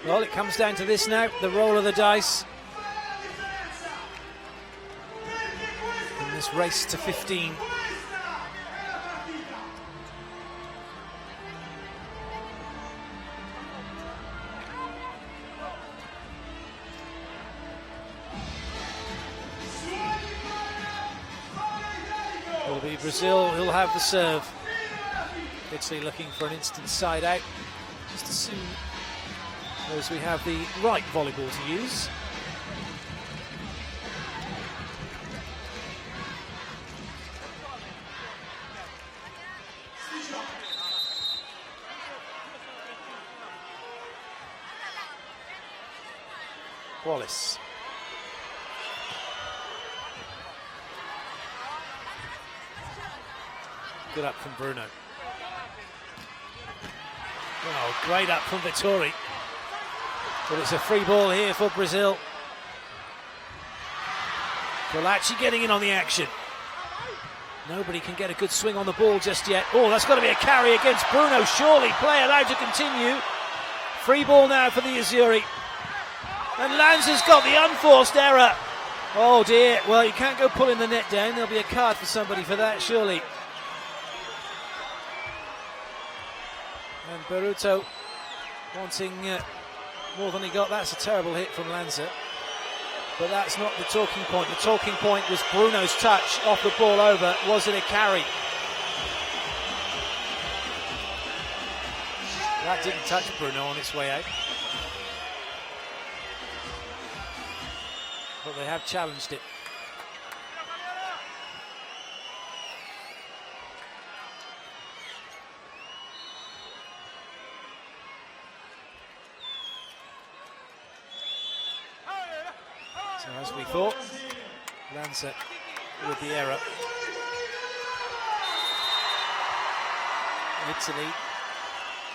Well, it comes down to this now, the roll of the dice. In this race to 15. It'll be Brazil who'll have the serve. Italy looking for an instant side out. Just to see as we have the right volleyball to use. Wallace. Good up from Bruno. Oh, great up from Vittori. But it's a free ball here for Brazil. Polacci getting in on the action. Nobody can get a good swing on the ball just yet. Oh, that's got to be a carry against Bruno. Surely play allowed to continue. Free ball now for the Azzurri. And Lanza's got the unforced error. Oh dear. Well, you can't go pulling the net down. There'll be a card for somebody for that, surely. And Baruto wanting more than he got. That's a terrible hit from Lanza. But that's not the talking point. The talking point was Bruno's touch off the ball over. Was it a carry? That didn't touch Bruno on its way out. But they have challenged it. So as we thought, Lanza with the error. Italy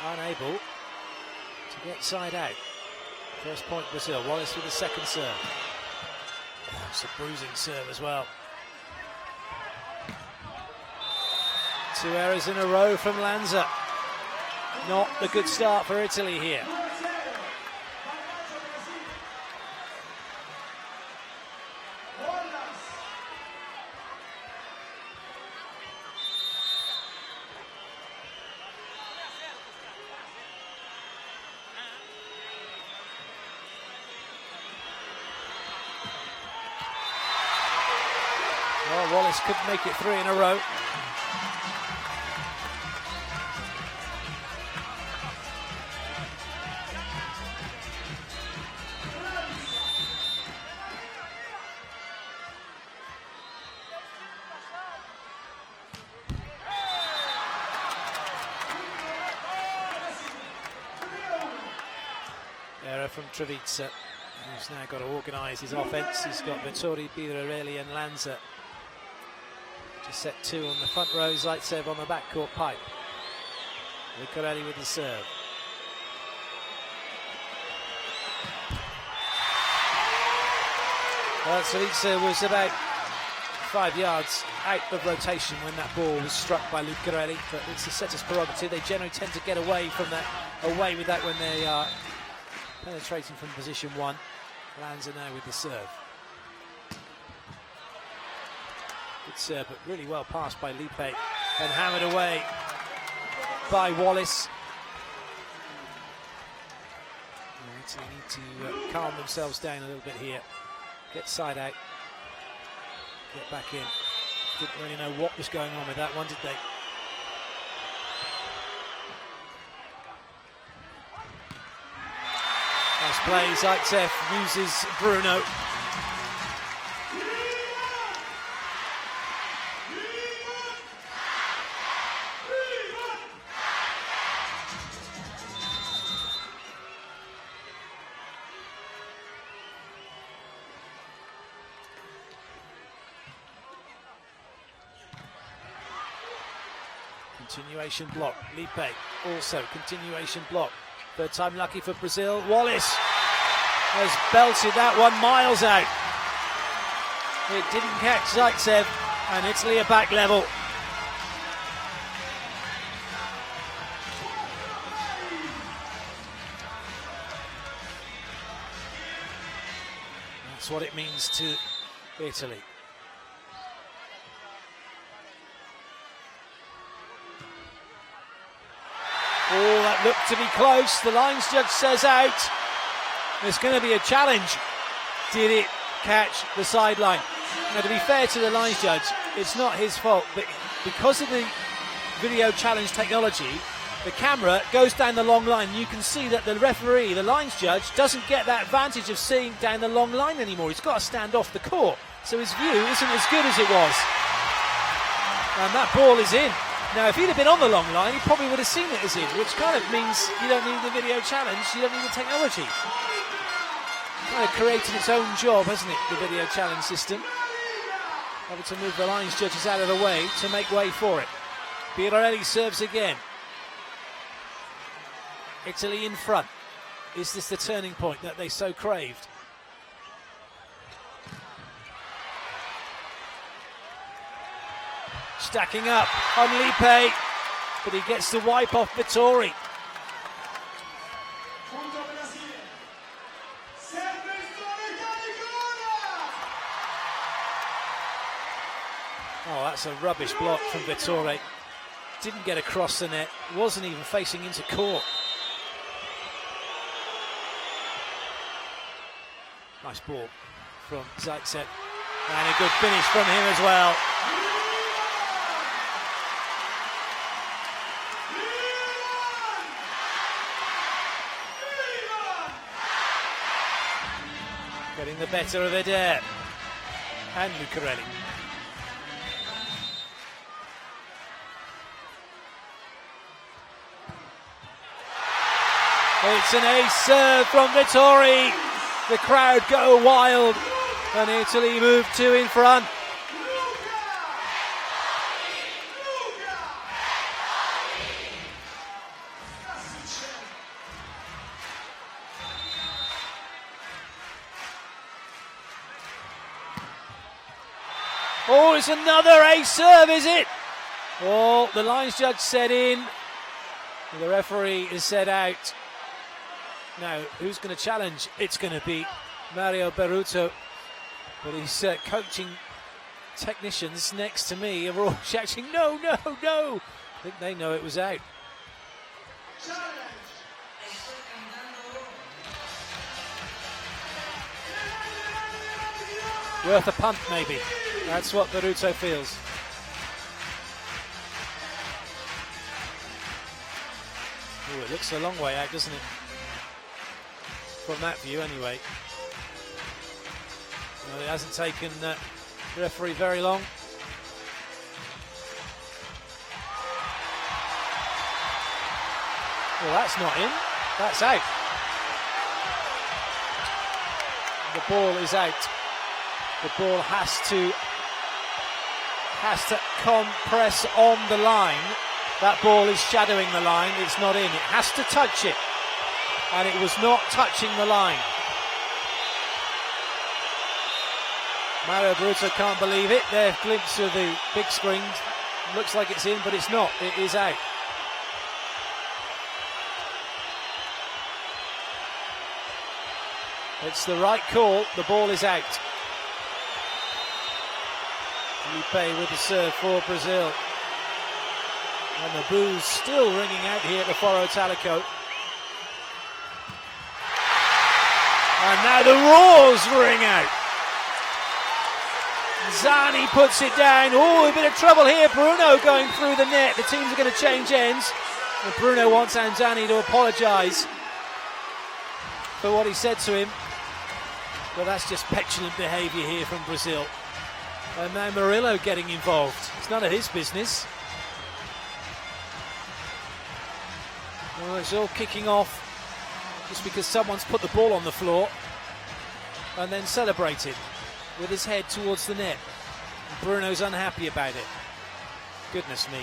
unable to get side out. First point Brazil. Wallace with the second serve. Oh, it's a bruising serve as well. Two errors in a row from Lanza. Not a good start for Italy here. Well, Wallace couldn't make it three in a row. Error from Treviza, who's now got to organise his offence. He's got Vittori, Birarelli and Lanza. Just set two on the front row, Zaitsev on the backcourt pipe. Lucarelli with the serve. Savitsa was about 5 yards out of rotation when that ball was struck by Lucarelli, but it's the setter's prerogative. They generally tend to get away with that when they are penetrating from position one. Lanza now with the serve. Good serve, but really well passed by Lipe and hammered away by Wallace. Italy need to calm themselves down a little bit here. Get side out. Get back in. Didn't really know what was going on with that one, did they? Nice play. Zaitsev uses Bruno. Continuation block. Lipe also continuation block. Third time lucky for Brazil. Wallace has belted that one miles out. It didn't catch Zaitsev, and Italy are back level. That's what it means to Italy. Oh, that looked to be close. The lines judge says out. There's going to be a challenge. Did it catch the sideline? Now, to be fair to the lines judge, it's not his fault, but because of the video challenge technology, the camera goes down the long line. You can see that the referee, the lines judge, doesn't get that advantage of seeing down the long line anymore. He's got to stand off the court, so his view isn't as good as it was. And that ball is in. Now, if he'd have been on the long line, he probably would have seen it as in, which kind of means you don't need the video challenge, you don't need the technology. Kind of created its own job, hasn't it, the video challenge system? Able to move the lines judges out of the way to make way for it. Birarelli serves again. Italy in front. Is this the turning point that they so craved? Stacking up on Lipe, but he gets the wipe off Vittori. Oh, that's a rubbish block from Vittori. Didn't get across the net, wasn't even facing into court. Nice ball from Zaitsev, and a good finish from him as well. Getting the better of Eder and Lucarelli. It's an ace serve from Vittori. The crowd go wild, and Italy move two in front. Oh, it's another ace serve, is it? Oh, the lines judge said in. The referee is said out. Now, who's going to challenge? It's going to be Mario Berruto. But his coaching technicians next to me are all shouting, no, no, no. I think they know it was out. Worth a punt, maybe. That's what Berruto feels. Oh, it looks a long way out, doesn't it? From that view, anyway. Well, it hasn't taken the referee very long. Well, that's not in. That's out. The ball is out. The ball has to compress on the line. That ball is shadowing the line. It's not in. It has to touch it. And it was not touching the line. Mario Brutto can't believe it. Their glimpse of the big screen looks like it's in, but it's not. It is out. It's the right call. The ball is out. Felipe with the serve for Brazil. And the boos still ringing out here at the Foro Italico. And now the roars ring out. Zani puts it down. Oh, a bit of trouble here. Bruno going through the net. The teams are going to change ends. And Bruno wants Anzani to apologise for what he said to him. But that's just petulant behaviour here from Brazil. And now Murillo getting involved. It's none of his business. Well, it's all kicking off just because someone's put the ball on the floor and then celebrated with his head towards the net. And Bruno's unhappy about it. Goodness me.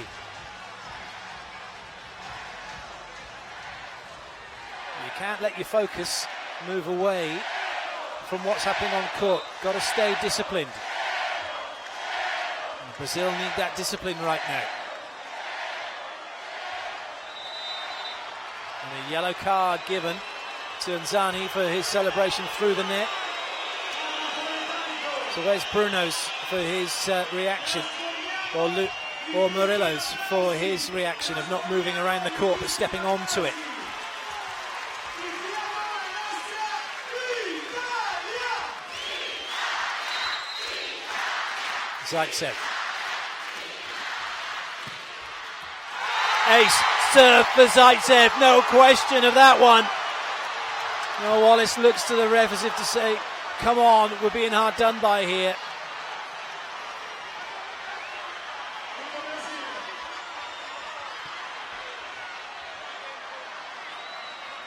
You can't let your focus move away from what's happening on court. Got to stay disciplined. And Brazil need that discipline right now. And a yellow card given to Anzani for his celebration through the net. So where's Bruno's for his reaction? Or Murillo's for his reaction of not moving around the court but stepping onto it? Zaitsev. Ace serve for Zaitsev, no question of that one. Now Wallace looks to the ref as if to say, come on, we're being hard done by here.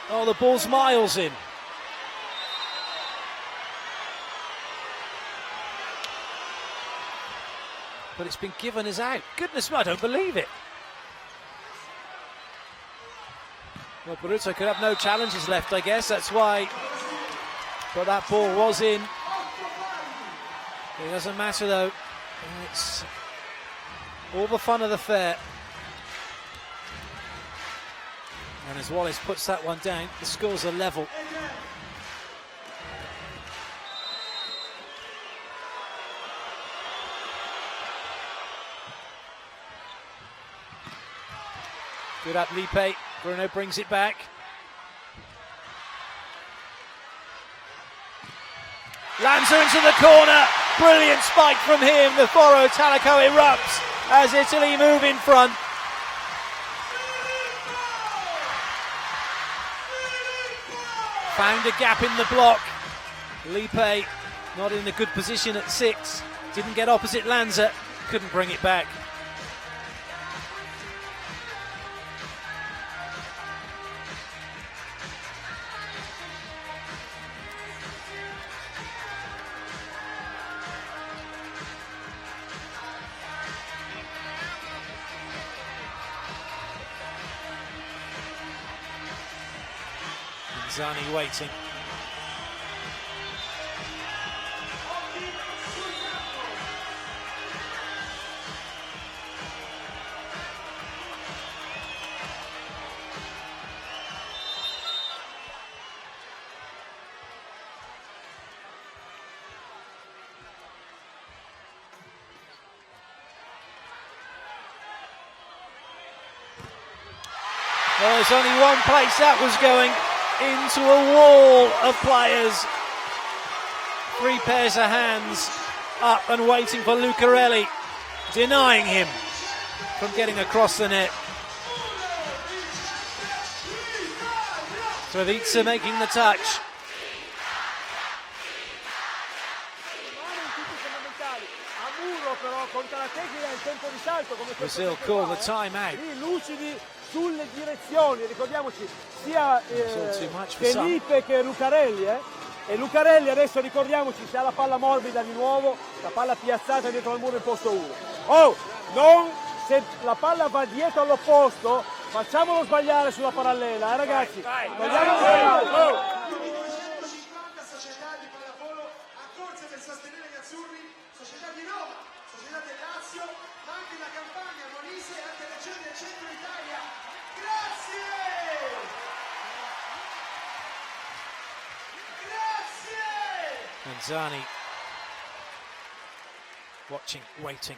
Oh, the ball's miles in. But it's been given as out. Goodness me, I don't believe it. Well, Brutto could have no challenges left, I guess. That's why. But that ball was in. It doesn't matter, though. It's all the fun of the fair. And as Wallace puts that one down, the scores are level. Good up Lipe. Bruno brings it back. Lanza into the corner. Brilliant spike from him. The Foro Italico erupts as Italy move in front. Found a gap in the block. Lipe not in a good position at 6. Didn't get opposite Lanza. Couldn't bring it back. Zani waiting. Well, there's only one place that was going. Into a wall of players. 3 pairs of hands up and waiting for Lucarelli, denying him from getting across the net. Treviza making the touch. Brazil call the timeout. Sulle direzioni, ricordiamoci sia Felipe che Lucarelli, e Lucarelli adesso ricordiamoci se ha la palla morbida di nuovo, la palla piazzata dietro al muro in posto 1. Se la palla va dietro all'opposto, facciamolo sbagliare sulla parallela, ragazzi. Sbagliamolo sbagliare. 50 società di pallavolo accorse per sostenere gli azzurri Società di Roma, Società del Lazio, ma anche la Campania, Molise e altre regioni del centro Italia. Grazie! Grazie! Manzani watching, waiting.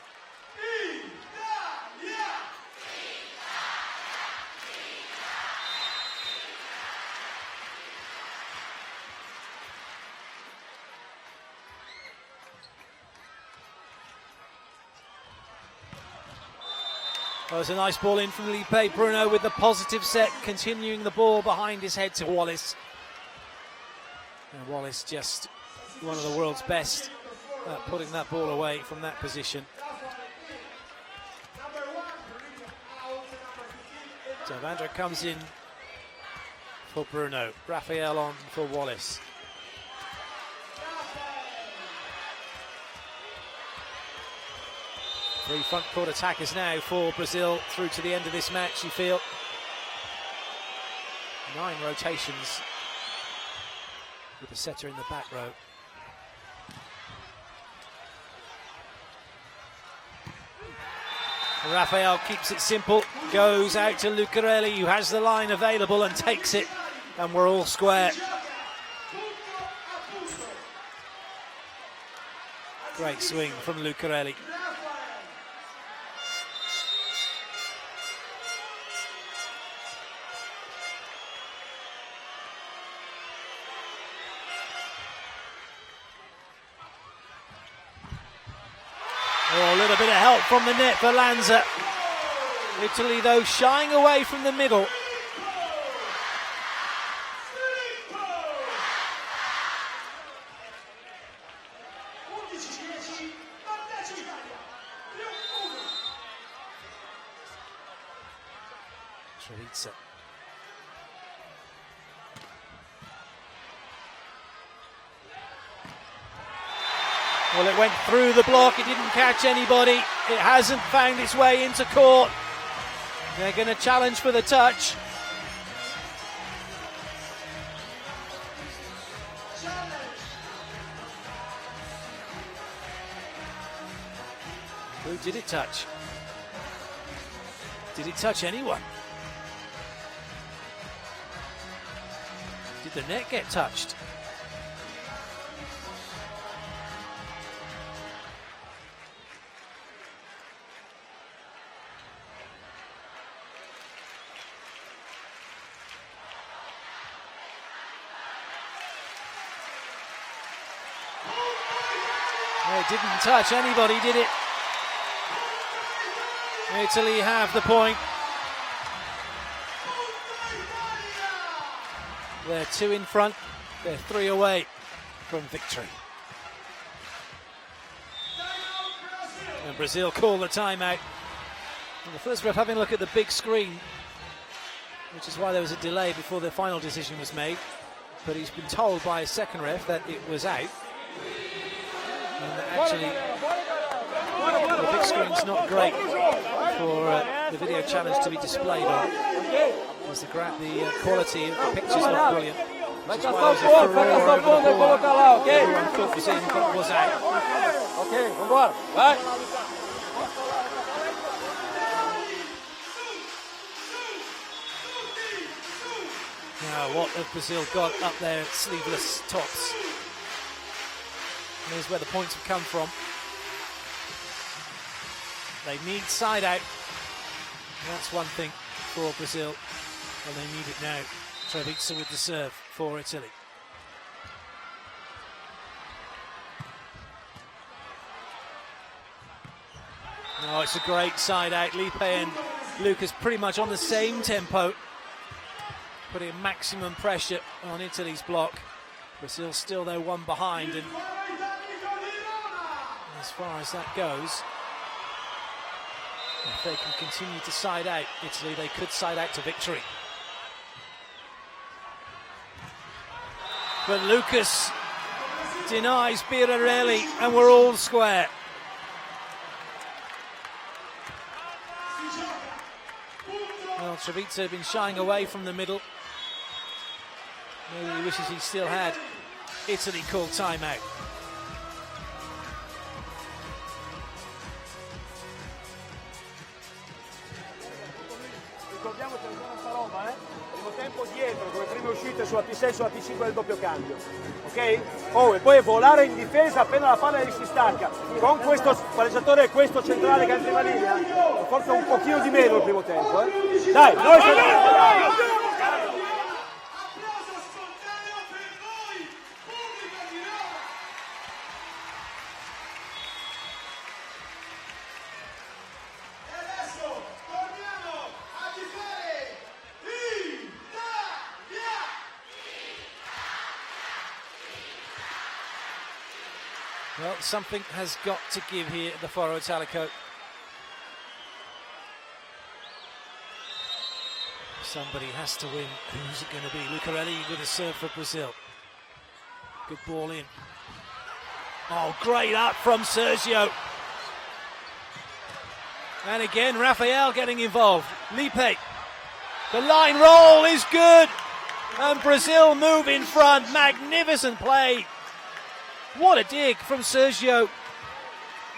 Well, there's a nice ball in from Lipe. Bruno with the positive set, continuing the ball behind his head to Wallace. And Wallace just one of the world's best at putting that ball away from that position. So Vandra comes in for Bruno. Rafael on for Wallace. Three front court attackers now for Brazil through to the end of this match, you feel. 9 rotations with the setter in the back row. Rafael keeps it simple, goes out to Lucarelli, who has the line available and takes it, and we're all square. Great swing from Lucarelli. Oh, a little bit of help from the net for Lanza. Italy, though, shying away from the middle. Treviza. Well, it went through the block, it didn't catch anybody, it hasn't found its way into court. They're going to challenge for the touch. Who did it touch? Did it touch anyone? Did the net get touched? It didn't touch anybody, did it? Italy have the point. They're 2 in front, they're 3 away from victory. And Brazil call the timeout. And the first ref having a look at the big screen, which is why there was a delay before the final decision was made. But he's been told by a second ref that it was out. And that actually, the big screen's not great for the video challenge to be displayed on. Because the quality of the picture's not brilliant. Which is why there's a furore over the ball. Everyone thought was in, but was out. Ok, vambora, vai! Now, what have Brazil got up their sleeveless tops? Here's where the points have come from. They need side out. That's one thing for Brazil, and they need it now. Treviza with the serve for Italy. Oh, it's a great side out. Lipe and Lucas pretty much on the same tempo, putting maximum pressure on Italy's block. Brazil still though 1 behind, and as far as that goes, if they can continue to side out Italy, they could side out to victory. But Lucas denies Birarelli, and we're all square. Well, Treviza had been shying away from the middle. Maybe he wishes he still had. Italy called timeout. mettere sulla T6 sulla T5 del doppio cambio, ok? Oh, e poi volare in difesa appena la palla si stacca. Con questo palleggiatore e questo centrale che è in prima linea, forse un pochino di meno il primo tempo, eh? Dai, noi siamo... Well, something has got to give here at the Foro Italico. Somebody has to win. Who's it going to be? Lucarelli with a serve for Brazil. Good ball in. Oh, great up from Sergio. And again, Rafael getting involved. Lipe. The line roll is good. And Brazil move in front. Magnificent play. What a dig from Sergio,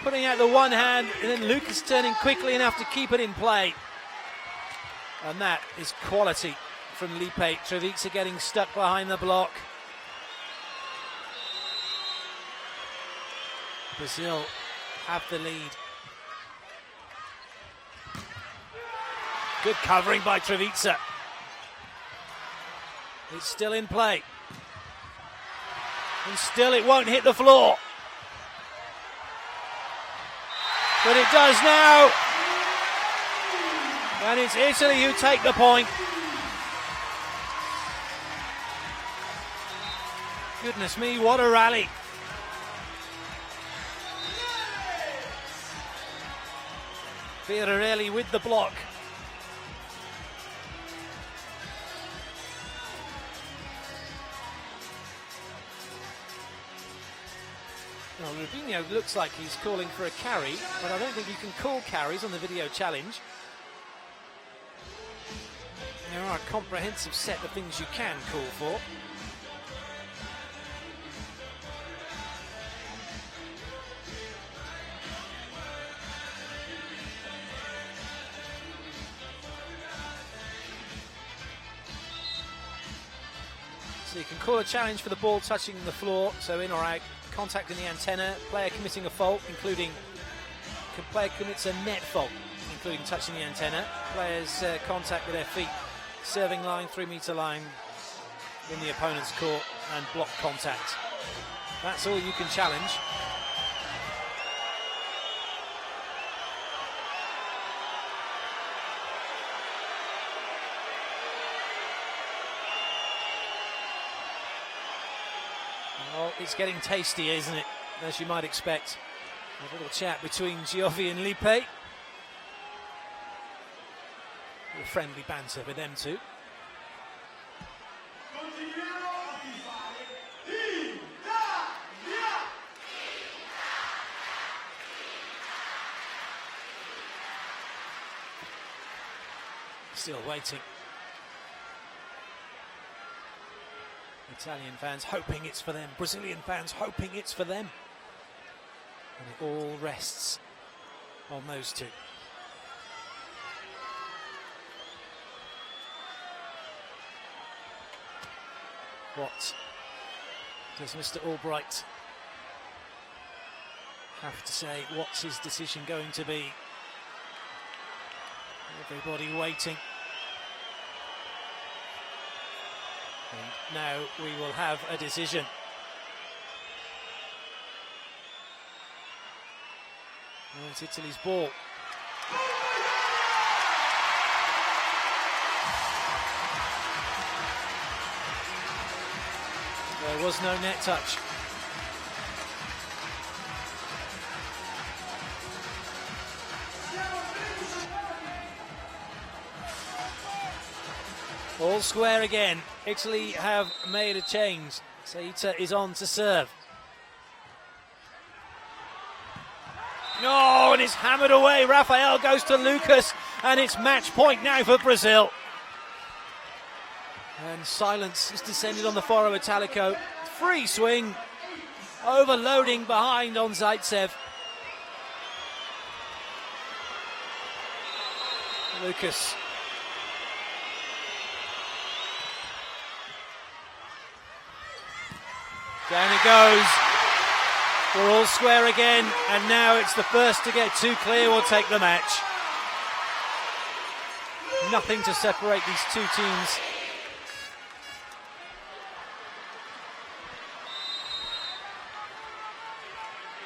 putting out the one hand, and then Lucas turning quickly enough to keep it in play. And that is quality from Lipe. Treviza getting stuck behind the block. Brazil have the lead. Good covering by Treviza. It's still in play. And still it won't hit the floor. But it does now. And it's Italy who take the point. Goodness me, what a rally. Fiorelli with the block. Well, Rubinho looks like he's calling for a carry, but I don't think you can call carries on the video challenge. There are a comprehensive set of things you can call for. So you can call a challenge for the ball touching the floor, so in or out, contacting the antenna, player committing a fault, including player commits a net fault, including touching the antenna, players contact with their feet, serving line, 3 metre line in the opponent's court, and block contact. That's all you can challenge. Oh, it's getting tasty, isn't it? As you might expect. A little chat between Giovi and Lipe. A friendly banter with them two. Still waiting. Italian fans hoping it's for them, Brazilian fans hoping it's for them. And it all rests on those two. What does Mr. Albright have to say? What's his decision going to be? Everybody waiting. And now we will have a decision. Well, it's Italy's ball. There was no net touch. All square again. Italy have made a change. Saita is on to serve. No, and it's hammered away. Rafael goes to Lucas, and it's match point now for Brazil. And silence has descended on the Foro Italico. Free swing, overloading behind on Zaitsev. Lucas. Down it goes. We're all square again, and now it's the first to get two clear will take the match. Nothing to separate these two teams.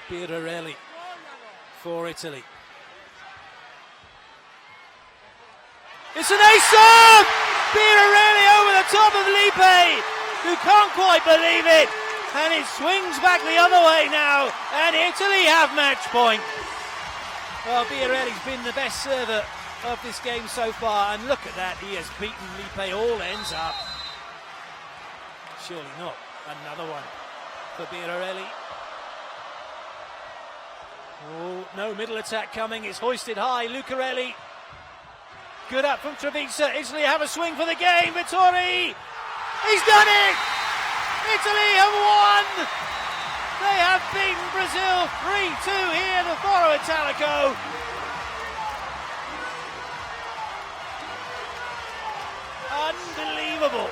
Birarelli for Italy. It's an ace serve! Birarelli over the top of Lipe, who can't quite believe it. And it swings back the other way now, and Italy have match point. Well, Birarelli's been the best server of this game so far, and look at that, he has beaten Lipe all ends up. Surely not. Another one for Birarelli. Oh, no middle attack coming, it's hoisted high, Lucarelli. Good up from Treviza, Italy have a swing for the game, Vittori! He's done it! Italy have won! They have beaten Brazil 3-2 here at the Foro Italico. Unbelievable.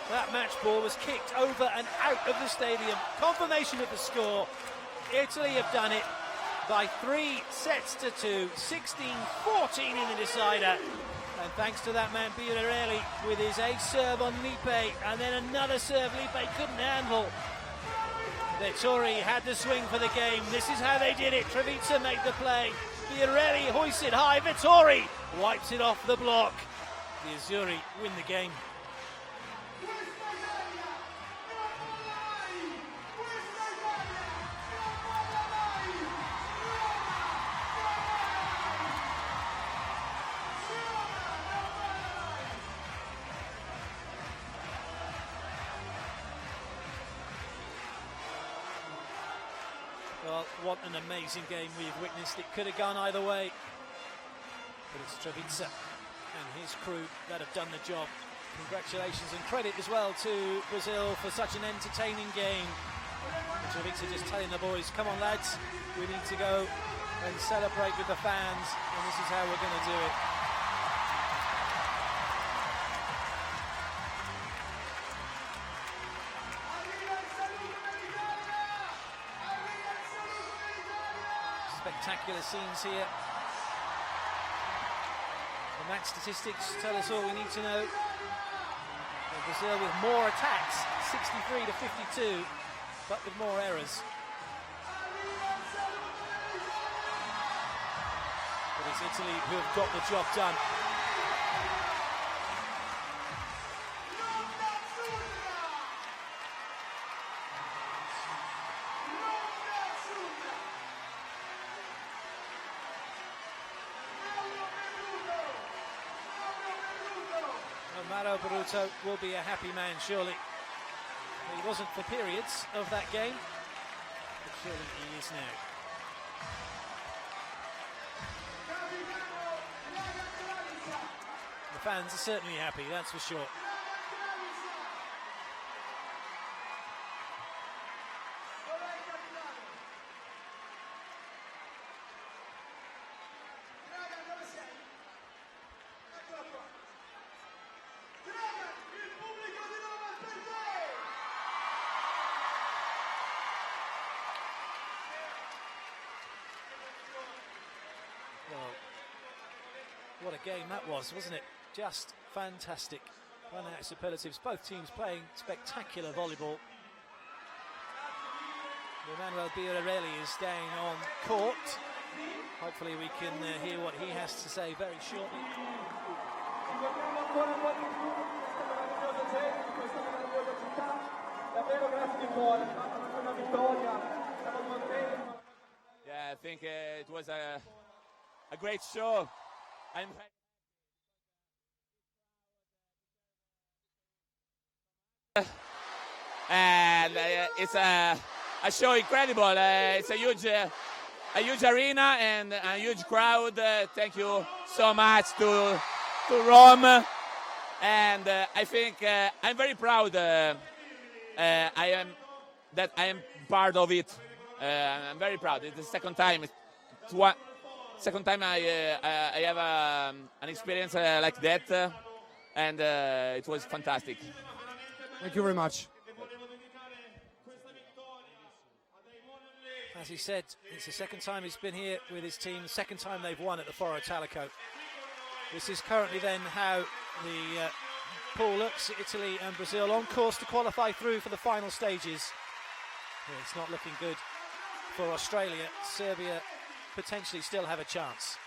That match ball was kicked over and out of the stadium. Confirmation of the score. Italy have done it by 3 sets to 2, 16-14 in the decider. And thanks to that man Birarelli with his ace serve on Lipe, and then another serve Lipe couldn't handle. Vittori had to swing for the game. This is how they did it. Treviza made the play. Birarelli hoisted high. Vittori wipes it off the block. The Azzurri win the game. Well, what an amazing game we've witnessed. It could have gone either way. But it's Treviza and his crew that have done the job. Congratulations and credit as well to Brazil for such an entertaining game. And Treviza just telling the boys, come on lads, we need to go and celebrate with the fans, and this is how we're going to do it. Spectacular scenes here. The match statistics tell us all we need to know. Brazil with more attacks, 63 to 52, but with more errors. But it's Italy who have got the job done. Mauro Baruto will be a happy man, surely. He wasn't for periods of that game, but surely he is now. The fans are certainly happy, that's for sure. What a game that was, wasn't it? Just fantastic. Run out of superlatives. Both teams playing spectacular volleyball. Emanuele Birarelli is staying on court. Hopefully we can hear what he has to say very shortly. Yeah, I think it was a great show. And it's a show incredible. It's a huge arena and a huge crowd. Thank you so much to Rome. And I think I'm very proud. I am part of it. I'm very proud. It's the second time. Second time I have an experience like that. and it was fantastic. Thank you very much. As he said, it's the second time he's been here with his team, the second time they've won at the Foro Italico. This is currently then how the pool looks. Italy and Brazil on course to qualify through for the final stages. Well, it's not looking good for Australia. Serbia potentially still have a chance.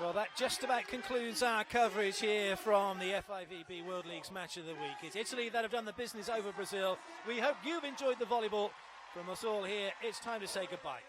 Well, that just about concludes our coverage here from the FIVB World League's Match of the Week. It's Italy that have done the business over Brazil. We hope you've enjoyed the volleyball. From us all here, it's time to say goodbye.